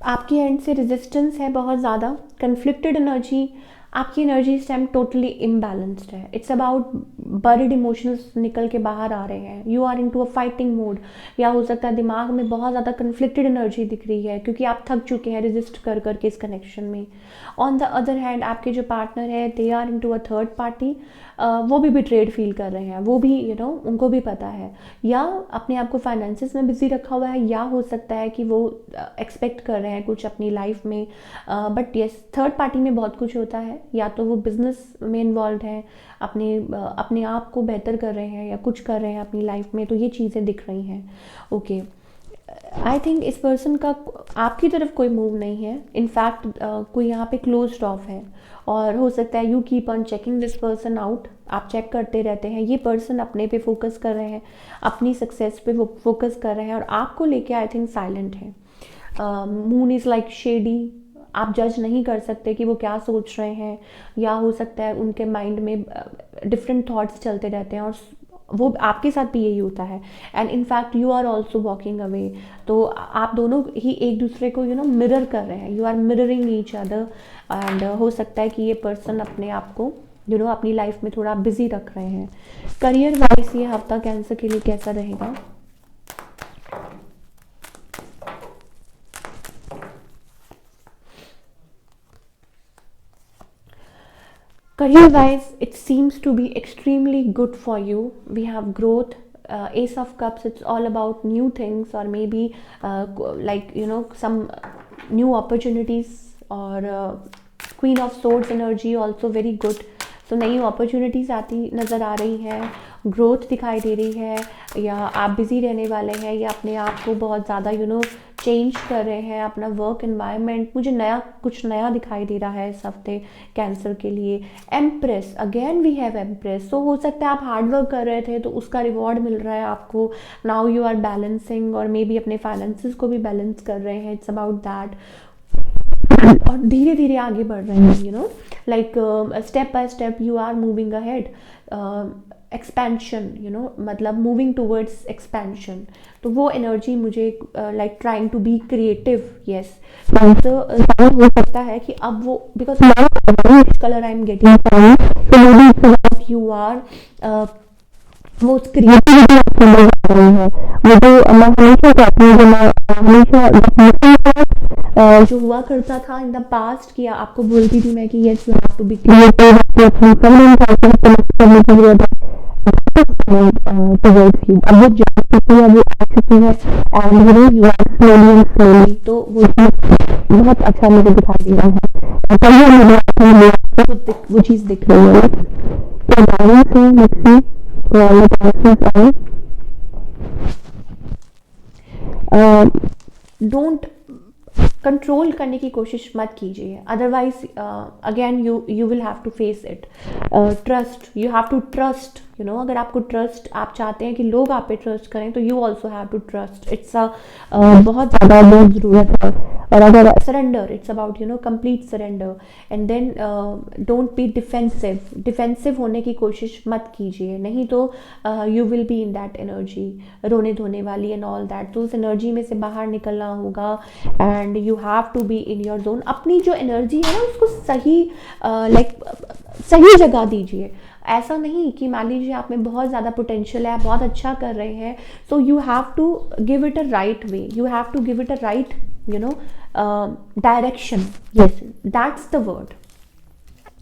आपकी एंड से रेजिस्टेंस है बहुत ज़्यादा, कन्फ्लिक्टेड एनर्जी, आपकी एनर्जी इस टाइम टोटली इम्बैलेंस्ड है। इट्स अबाउट बरिड इमोशंस निकल के बाहर आ रहे हैं, you are into a fighting mode, या हो सकता है दिमाग में बहुत ज़्यादा कन्फ्लिक्टेड एनर्जी दिख रही है क्योंकि आप थक चुके हैं रेजिस्ट कर करके इस कनेक्शन में। ऑन द अदर हैंड आपके जो पार्टनर है they are into a third party, वो भी बिट्रेड फील कर रहे हैं, वो भी उनको भी पता है, या अपने आप को फाइनेंसिस में बिजी रखा हुआ है, या हो सकता है कि वो एक्सपेक्ट कर रहे हैं कुछ अपनी लाइफ में। बट यस, थर्ड पार्टी में बहुत कुछ होता है, या तो वो बिजनेस में इन्वॉल्व है, अपने आप को बेहतर कर रहे हैं या कुछ कर रहे हैं अपनी लाइफ में, तो ये चीज़ें दिख रही हैं। ओके, आई थिंक इस पर्सन का आपकी तरफ कोई मूव नहीं है, इनफैक्ट कोई यहाँ पे क्लोज्ड ऑफ है। और हो सकता है you keep on checking this person out, आप चेक करते रहते हैं। ये पर्सन अपने पे फोकस कर रहे हैं, अपनी सक्सेस पे फोकस कर रहे हैं, और आपको लेके आई थिंक साइलेंट है। मून इज़ लाइक शेडी, आप जज नहीं कर सकते कि वो क्या सोच रहे हैं, या हो सकता है उनके माइंड में डिफरेंट थॉट्स चलते रहते हैं, और वो आपके साथ भी यही होता है। And in fact you are also walking away, तो आप दोनों ही एक दूसरे को मिरर कर रहे हैं, you are mirroring each other. And हो सकता है कि ये पर्सन अपने आप को अपनी लाइफ में थोड़ा बिजी रख रहे हैं। करियर वाइज ये हफ्ता कैंसर के लिए कैसा रहेगा? Career wise, it seems to be extremely good for you. We have growth. Ace of Cups, it's all about new things, or maybe like some new opportunities, or Queen of Swords energy also very good. तो नई opportunities आती नज़र आ रही हैं, growth दिखाई दे रही है, या आप बिज़ी रहने वाले हैं, या अपने आप को बहुत ज़्यादा चेंज कर रहे हैं अपना वर्क एनवायरनमेंट। मुझे कुछ नया दिखाई दे रहा है इस हफ्ते कैंसर के लिए। Empress, again we have empress, तो हो सकता है आप हार्ड वर्क कर रहे थे तो उसका रिवॉर्ड मिल रहा है आपको। नाउ यू आर बैलेंसिंग, और मे बी अपने फाइनेंसिस को भी बैलेंस कर रहे हैं, इट्स अबाउट दैट। और धीरे धीरे आगे बढ़ रहे हैं, like step by step you are moving ahead. Expansion, मतलब मूविंग टूवर्ड्स एक्सपेंशन, तो वो एनर्जी मुझे like trying to be creative, yes. तो हो सकता है कि अब वो, because colour I am getting, तो यू आर वो क्रिएटिविटी आपके अंदर आ रही है। वो जो मैं हमेशा कहती हूँ, जो मैं हमेशा जो हुआ करता था इन द पास्ट, कि आपको बोलती थी मैं कि yes you have to be creative, अपनी कनेक्ट करने की जरूरत है। Move towards you. अब वो जा चुकी है, वो आ चुकी है, and you know you are slowly and slowly, तो वो चीज़ बहुत अच्छा मुझे दिखाई दे रहा है। तभी मुझे वो चीज़ दिख रही है। क्या बैलेंस है, let's see what answers are। Don't control करने की कोशिश मत कीजिए, otherwise again you will have to face it. Trust, you have to trust, you know, अगर आपको ट्रस्ट, आप चाहते हैं कि लोग आप पे ट्रस्ट करें, तो you also have to trust. It's a बहुत ज़्यादा बहुत ज़रूरत है। और अगर surrender, it's about you know complete surrender, and then don't be defensive. Defensive होने की कोशिश मत कीजिए, नहीं तो you will be in that energy, रोने धोने वाली एंड ऑल दैट। तो उस एनर्जी में से बाहर निकलना होगा, and you have to be in your zone. अपनी जो एनर्जी है ना, उसको सही सही जगह दीजिए। ऐसा नहीं कि मान लीजिए आप में बहुत ज़्यादा पोटेंशियल है, आप बहुत अच्छा कर रहे हैं, so you have to give it a right way, you have to give it a right you know direction. Yes, that's the word.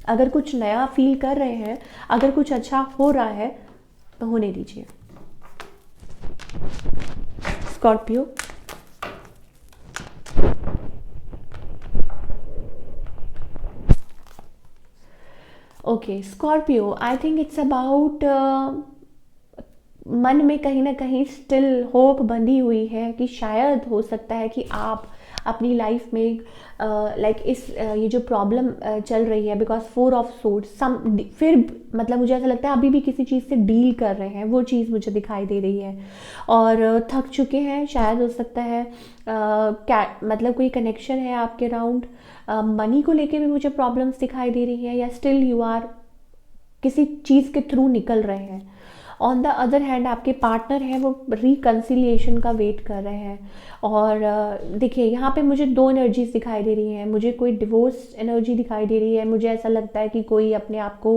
अगर कुछ नया फील कर रहे हैं, अगर कुछ अच्छा हो रहा है, तो होने दीजिए। Scorpio, okay Scorpio, I think it's about मन में कहीं ना कहीं स्टिल होप बंधी हुई है कि शायद हो सकता है कि आप अपनी लाइफ में ये जो प्रॉब्लम चल रही है, बिकॉज 4 ऑफ सोर्ड्स, सम फिर मतलब मुझे ऐसा लगता है अभी भी किसी चीज़ से डील कर रहे हैं, वो चीज़ मुझे दिखाई दे रही है। और थक चुके हैं, शायद हो सकता है क्या मतलब कोई कनेक्शन है आपके अराउंड। मनी को लेके भी मुझे प्रॉब्लम्स दिखाई दे रही हैं, या स्टिल यू आर किसी चीज़ के थ्रू निकल रहे हैं। ऑन द अदर हैंड आपके पार्टनर हैं, वो रिकन्सिलिएशन का वेट कर रहे हैं। और देखिए यहाँ पे मुझे 2 एनर्जीज दिखाई दे रही हैं। मुझे कोई डिवोर्स एनर्जी दिखाई दे रही है, मुझे ऐसा लगता है कि कोई अपने आप को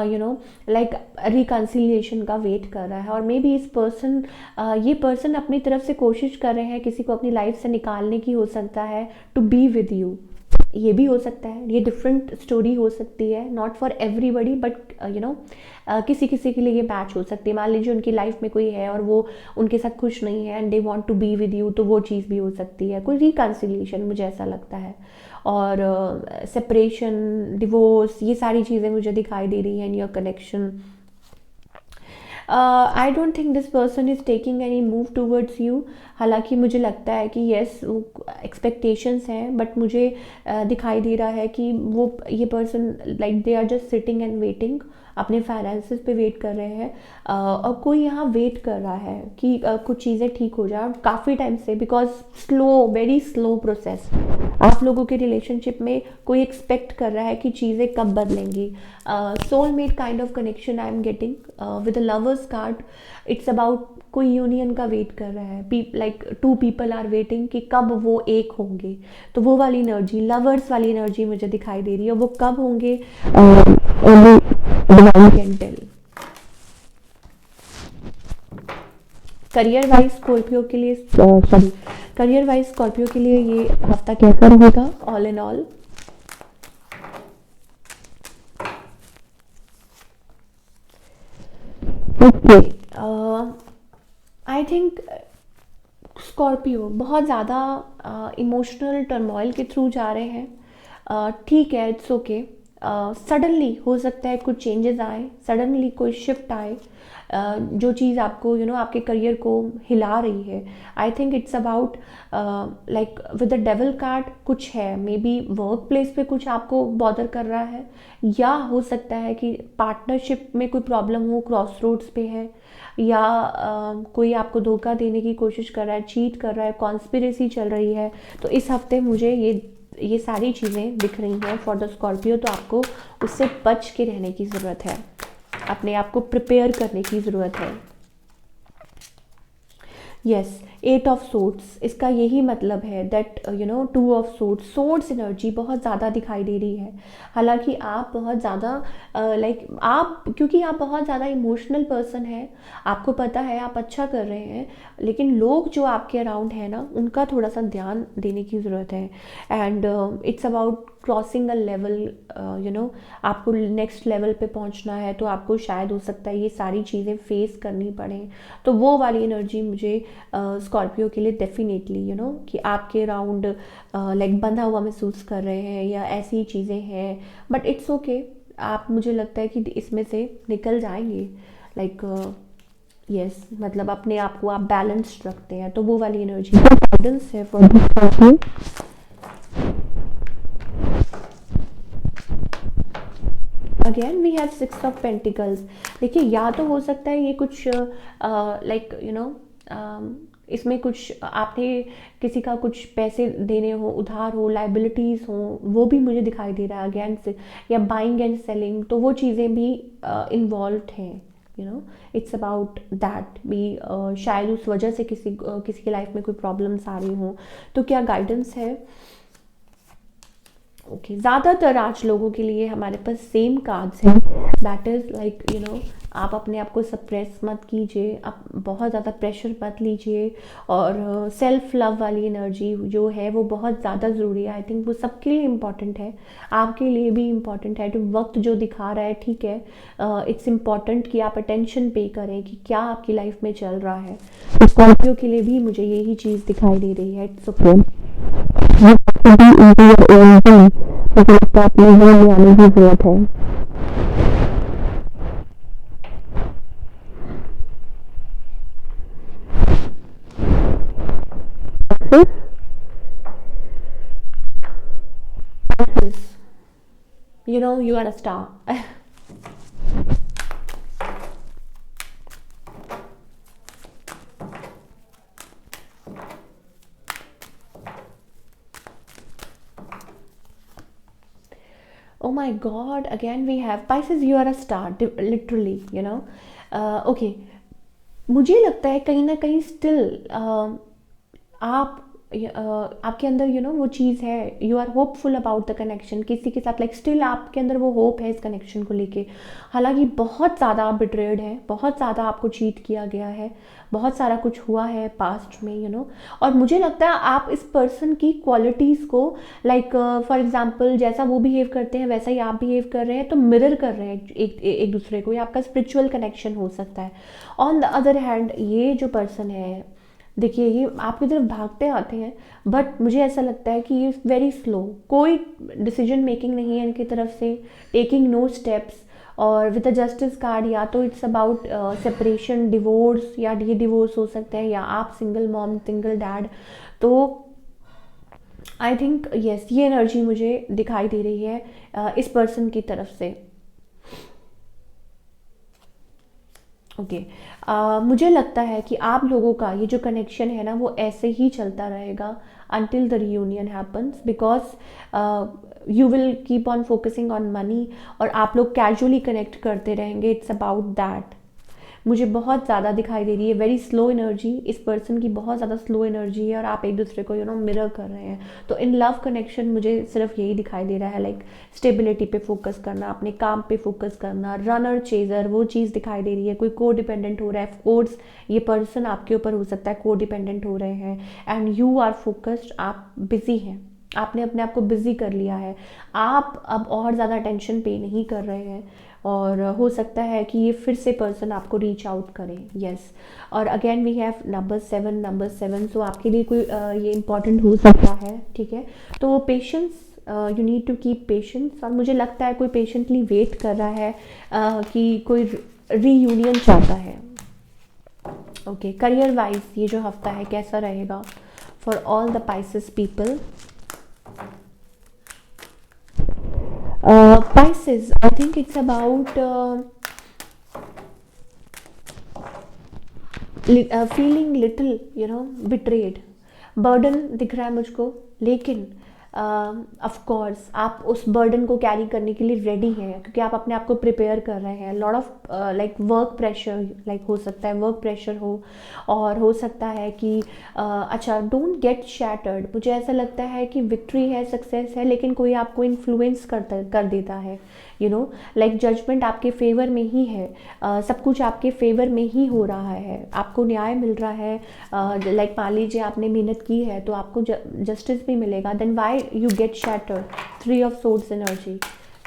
यू नो लाइक रिकन्सिलिएशन का वेट कर रहा है। और मे बी ये पर्सन अपनी तरफ से कोशिश कर रहे हैं किसी को अपनी लाइफ से निकालने की, हो सकता है टू बी विद यू, ये भी हो सकता है। ये डिफरेंट स्टोरी हो सकती है, not for everybody, but you know किसी किसी के लिए ये मैच हो सकती है। मान लीजिए उनकी लाइफ में कोई है और वो उनके साथ खुश नहीं है, and they want to be with you, तो वो चीज़ भी हो सकती है, कोई रिकन्सिलिएशन, मुझे ऐसा लगता है। और सेपरेशन, डिवोर्स, ये सारी चीज़ें मुझे दिखाई दे रही हैं in your connection. I don't think this person is taking any move towards you. हालांकि मुझे लगता है कि येस, एक्सपेक्टेशंस हैं, बट मुझे दिखाई दे रहा है कि वो ये person like they are just sitting and waiting, अपने फाइनेंसेस पे वेट कर रहे हैं। और कोई यहाँ वेट कर रहा है कि कुछ चीज़ें ठीक हो जाए, काफ़ी टाइम से, because slow, very slow process. आप लोगों के रिलेशनशिप में कोई एक्सपेक्ट कर रहा है कि चीज़ें कब बदलेंगी। Soulmate kind of connection I am getting with the lovers card. It's about कोई यूनियन का वेट कर रहा है, लाइक 2 पीपल आर वेटिंग कि कब वो एक होंगे। तो वो वाली एनर्जी, लवर्स वाली एनर्जी मुझे दिखाई दे रही है। वो कब होंगे, only divine can tell. Career wise Scorpio के लिए, सॉरी, करियर वाइज स्कॉर्पियो के लिए ये हफ्ता कैसा रहेगा all in all. Okay, I think Scorpio बहुत ज़्यादा इमोशनल टर्मोइल के थ्रू जा रहे हैं। ठीक है, इट्स ओके। सडनली हो सकता है कुछ चेंजेस आए, सडनली कोई शिफ्ट आए, जो चीज़ आपको यू नो आपके करियर को हिला रही है। आई think it's about like with the devil card कुछ है, मे बी वर्क प्लेस पे कुछ आपको बॉदर कर रहा है, या हो सकता है कि पार्टनरशिप में कोई प्रॉब्लम हो, क्रॉस रोड्स पे है, या कोई आपको धोखा देने की कोशिश कर रहा है, चीट कर रहा है, कॉन्स्पिरेसी चल रही है। तो इस हफ्ते मुझे ये सारी चीज़ें दिख रही हैं फॉर द स्कॉर्पियो। तो आपको उससे बच के रहने की ज़रूरत है, अपने आप को प्रिपेयर करने की ज़रूरत है। यस, 8 ऑफ सोर्ड्स, इसका यही मतलब है that you know 2 of swords, swords energy बहुत ज़्यादा दिखाई दे रही है। हालांकि आप बहुत ज़्यादा क्योंकि आप बहुत ज़्यादा इमोशनल पर्सन हैं, आपको पता है आप अच्छा कर रहे हैं, लेकिन लोग जो आपके अराउंड हैं ना, उनका थोड़ा सा ध्यान देने की ज़रूरत है। And it's about crossing a level, आपको नेक्स्ट लेवल पे पहुंचना है, तो आपको शायद हो सकता है ये सारी चीज़ें फेस करनी पड़े। तो वो वाली एनर्जी मुझे स्कॉर्पियो के लिए डेफिनेटली कि आपके अराउंड लाइक बंधा हुआ महसूस कर रहे हैं या ऐसी चीज़ें हैं, बट इट्स ओके। आप, मुझे लगता है कि इसमें से निकल जाएंगे, लाइक यस, मतलब अपने आप को आप बैलेंस्ड रखते हैं, तो वो वाली एनर्जी गाइडेंस है for this. Again we have 6 of pentacles. देखिए, या तो हो सकता है ये कुछ लाइक इसमें कुछ आपने किसी का कुछ पैसे देने हो, उधार हो, लाइबिलिटीज़ हो, वो भी मुझे दिखाई दे रहा है अगेन से, या बाइंग एंड सेलिंग, तो वो चीज़ें भी इन्वॉल्व हैं। इट्स अबाउट दैट भी, शायद उस वजह से किसी की लाइफ में कोई प्रॉब्लम्स आ रही हों। तो क्या गाइडेंस है? ओके, ज़्यादातर आज लोगों के लिए हमारे पास सेम कार्ड्स हैं, दैट इज़ लाइक आप अपने आप को सप्रेस मत कीजिए, आप बहुत ज़्यादा प्रेशर मत लीजिए, और सेल्फ लव वाली एनर्जी जो है वो बहुत ज़्यादा ज़रूरी है। आई थिंक वो सबके लिए इम्पॉर्टेंट है, आपके लिए भी इम्पॉर्टेंट है। तो वक्त जो दिखा रहा है, ठीक है, इट्स इम्पॉर्टेंट कि आप अटेंशन पे करें कि क्या आपकी लाइफ में चल रहा है। स्कॉर्पियो के लिए भी मुझे यही चीज़ दिखाई दे रही है। इट्स ओके, मुझे लगता है अपने जीवन में आने की जरूरत है। You are a star. Oh my God, again we have Pisces, you are a star, literally, okay, मुझे लगता है कहीं ना कहीं स्टिल आप आपके अंदर वो चीज़ है, you are hopeful about the connection किसी के साथ, लाइक स्टिल आपके अंदर वो होप है इस कनेक्शन को लेके। हालांकि बहुत ज़्यादा आप बिट्रेड है, बहुत ज़्यादा आपको चीट किया गया है, बहुत सारा कुछ हुआ है पास्ट में, और मुझे लगता है आप इस पर्सन की क्वालिटीज़ को, लाइक फॉर एग्जांपल जैसा वो बिहेव करते हैं वैसा ही आप बिहेव कर रहे हैं, तो मिरर कर रहे हैं एक दूसरे को, ये आपका स्पिरिचुअल कनेक्शन हो सकता है। ऑन द अदर हैंड ये जो पर्सन है, देखिए, ये आपकी तरफ भागते आते हैं, बट मुझे ऐसा लगता है कि ये वेरी स्लो, कोई डिसीजन मेकिंग नहीं है इनकी तरफ से, टेकिंग नो स्टेप्स। और विद द जस्टिस कार्ड, या तो इट्स अबाउट सेपरेशन, डिवोर्स, या ये डिवोर्स हो सकता है, या आप सिंगल मॉम, सिंगल डैड। तो आई थिंक यस, ये एनर्जी मुझे दिखाई दे रही है इस पर्सन की तरफ से। ओके, मुझे लगता है कि आप लोगों का ये जो कनेक्शन है ना, वो ऐसे ही चलता रहेगा until the reunion happens, because you will keep on focusing on money, और आप लोग कैजुअली कनेक्ट करते रहेंगे। इट्स अबाउट दैट, मुझे बहुत ज़्यादा दिखाई दे रही है वेरी स्लो एनर्जी, इस पर्सन की बहुत ज़्यादा स्लो एनर्जी है, और आप एक दूसरे को मिरर कर रहे हैं। तो इन लव कनेक्शन मुझे सिर्फ यही दिखाई दे रहा है, लाइक स्टेबिलिटी पे फोकस करना, अपने काम पे फोकस करना, रनर चेजर, वो चीज़ दिखाई दे रही है। कोई को डिपेंडेंट हो रहा है, कोर्स ये पर्सन आपके ऊपर हो सकता है को डिपेंडेंट हो रहे हैं, एंड यू आर फोकस्ड, आप बिजी हैं, आपने अपने आप को बिजी कर लिया है, आप अब और ज़्यादा टेंशन पे नहीं कर रहे हैं, और हो सकता है कि ये फिर से पर्सन आपको रीच आउट करे। यस, और अगेन वी हैव नंबर 7, सो आपके लिए कोई ये इम्पॉर्टेंट हो सकता है, ठीक है। तो patience, you need to keep patience, और मुझे लगता है कोई पेशेंटली वेट कर रहा है कि कोई रीयूनियन चाहता है। ओके, करियर वाइज ये जो हफ्ता है कैसा रहेगा for all the Pisces people? Pisces, I think it's about feeling little, betrayed, burden दिख रहा है मुझको, लेकिन ऑफ कोर्स आप उस बर्डन को कैरी करने के लिए रेडी हैं, क्योंकि आप अपने आप को प्रिपेयर कर रहे हैं। Lot of like work pressure, like हो सकता है वर्क प्रेशर हो, और हो सकता है कि अच्छा, डोंट गेट शैटर्ड। मुझे ऐसा लगता है कि विक्ट्री है, सक्सेस है, लेकिन कोई आपको इन्फ्लुएंस कर देता है यू नो, लाइक जजमेंट आपके फेवर में ही है, सब कुछ आपके फेवर में ही हो रहा है, आपको न्याय मिल रहा है। लाइक मान लीजिए आपने मेहनत की है तो आपको जस्टिस भी मिलेगा, then why you get shattered, 3 of swords energy,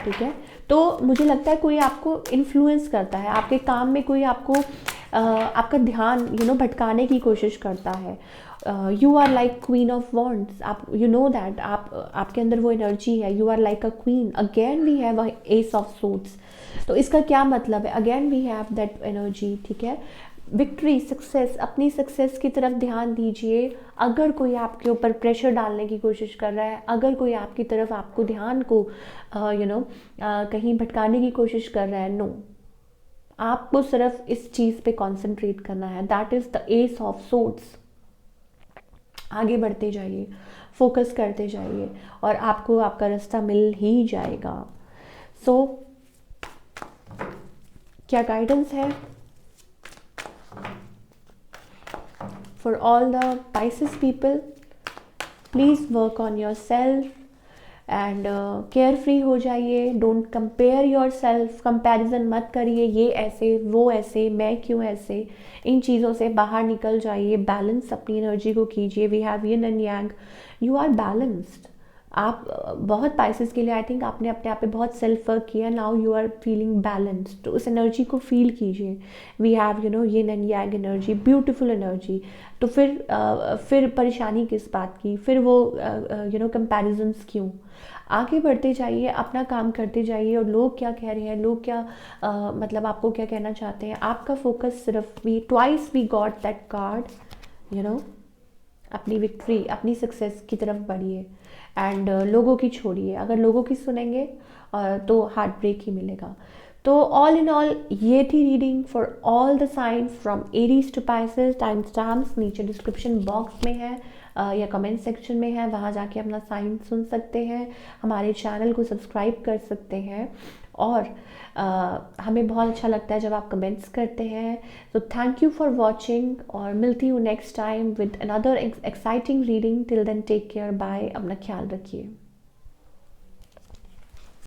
ठीक है। तो मुझे लगता है कोई आपको इन्फ्लुएंस करता है, आपके काम में कोई आपको आपका ध्यान भटकाने की कोशिश करता है। You are like queen of wands, आप दैट आप आपके अंदर वो एनर्जी है, you are like a queen. Again we have ace of swords, तो इसका क्या मतलब है, again we have that energy, ठीक है। विक्ट्री, सक्सेस, अपनी सक्सेस की तरफ ध्यान दीजिए। अगर कोई आपके ऊपर प्रेशर डालने की कोशिश कर रहा है, अगर कोई आपकी तरफ आपको ध्यान को कहीं भटकाने की कोशिश कर रहा है, नो, आपको सिर्फ इस चीज़ पे कंसंट्रेट करना है, that is the S of swords. आगे बढ़ते जाइए, फोकस करते जाइए और आपको आपका रास्ता मिल ही जाएगा। सो क्या गाइडेंस है for all the Pisces people? Please work on your self and care free हो जाइए। Don't compare your self, comparison मत करिए, ये ऐसे वो ऐसे, मैं क्यों ऐसे, इन चीज़ों से बाहर निकल जाइए। बैलेंस अपनी एनर्जी को कीजिए। We have yin and yang, you are balanced. आप बहुत Pisces के लिए आई थिंक आपने अपने आप पे बहुत सेल्फ वर्क किया, now you are feeling balanced, तो उस एनर्जी को फील कीजिए। We have yin and yang energy, beautiful energy. तो फिर परेशानी किस बात की, फिर वो कंपैरिजन्स क्यों? आगे बढ़ते जाइए, अपना काम करते जाइए और लोग क्या कह रहे हैं, लोग क्या मतलब आपको क्या कहना चाहते हैं, आपका फोकस सिर्फ twice we got that card, अपनी विक्ट्री, अपनी सक्सेस की तरफ बढ़िए एंड लोगों की छोड़िए। अगर लोगों की सुनेंगे तो हार्ट ब्रेक ही मिलेगा। तो ऑल इन ऑल ये थी reading for all the signs from Aries to Pisces। Time stamps नीचे डिस्क्रिप्शन बॉक्स में है या कमेंट सेक्शन में है, वहाँ जाके अपना साइन सुन सकते हैं, हमारे चैनल को सब्सक्राइब कर सकते हैं और हमें बहुत अच्छा लगता है जब आप कमेंट्स करते हैं। तो थैंक यू फॉर वॉचिंग और मिलती हूँ next time with another exciting reading. Till then take care, bye, अपना ख्याल रखिए।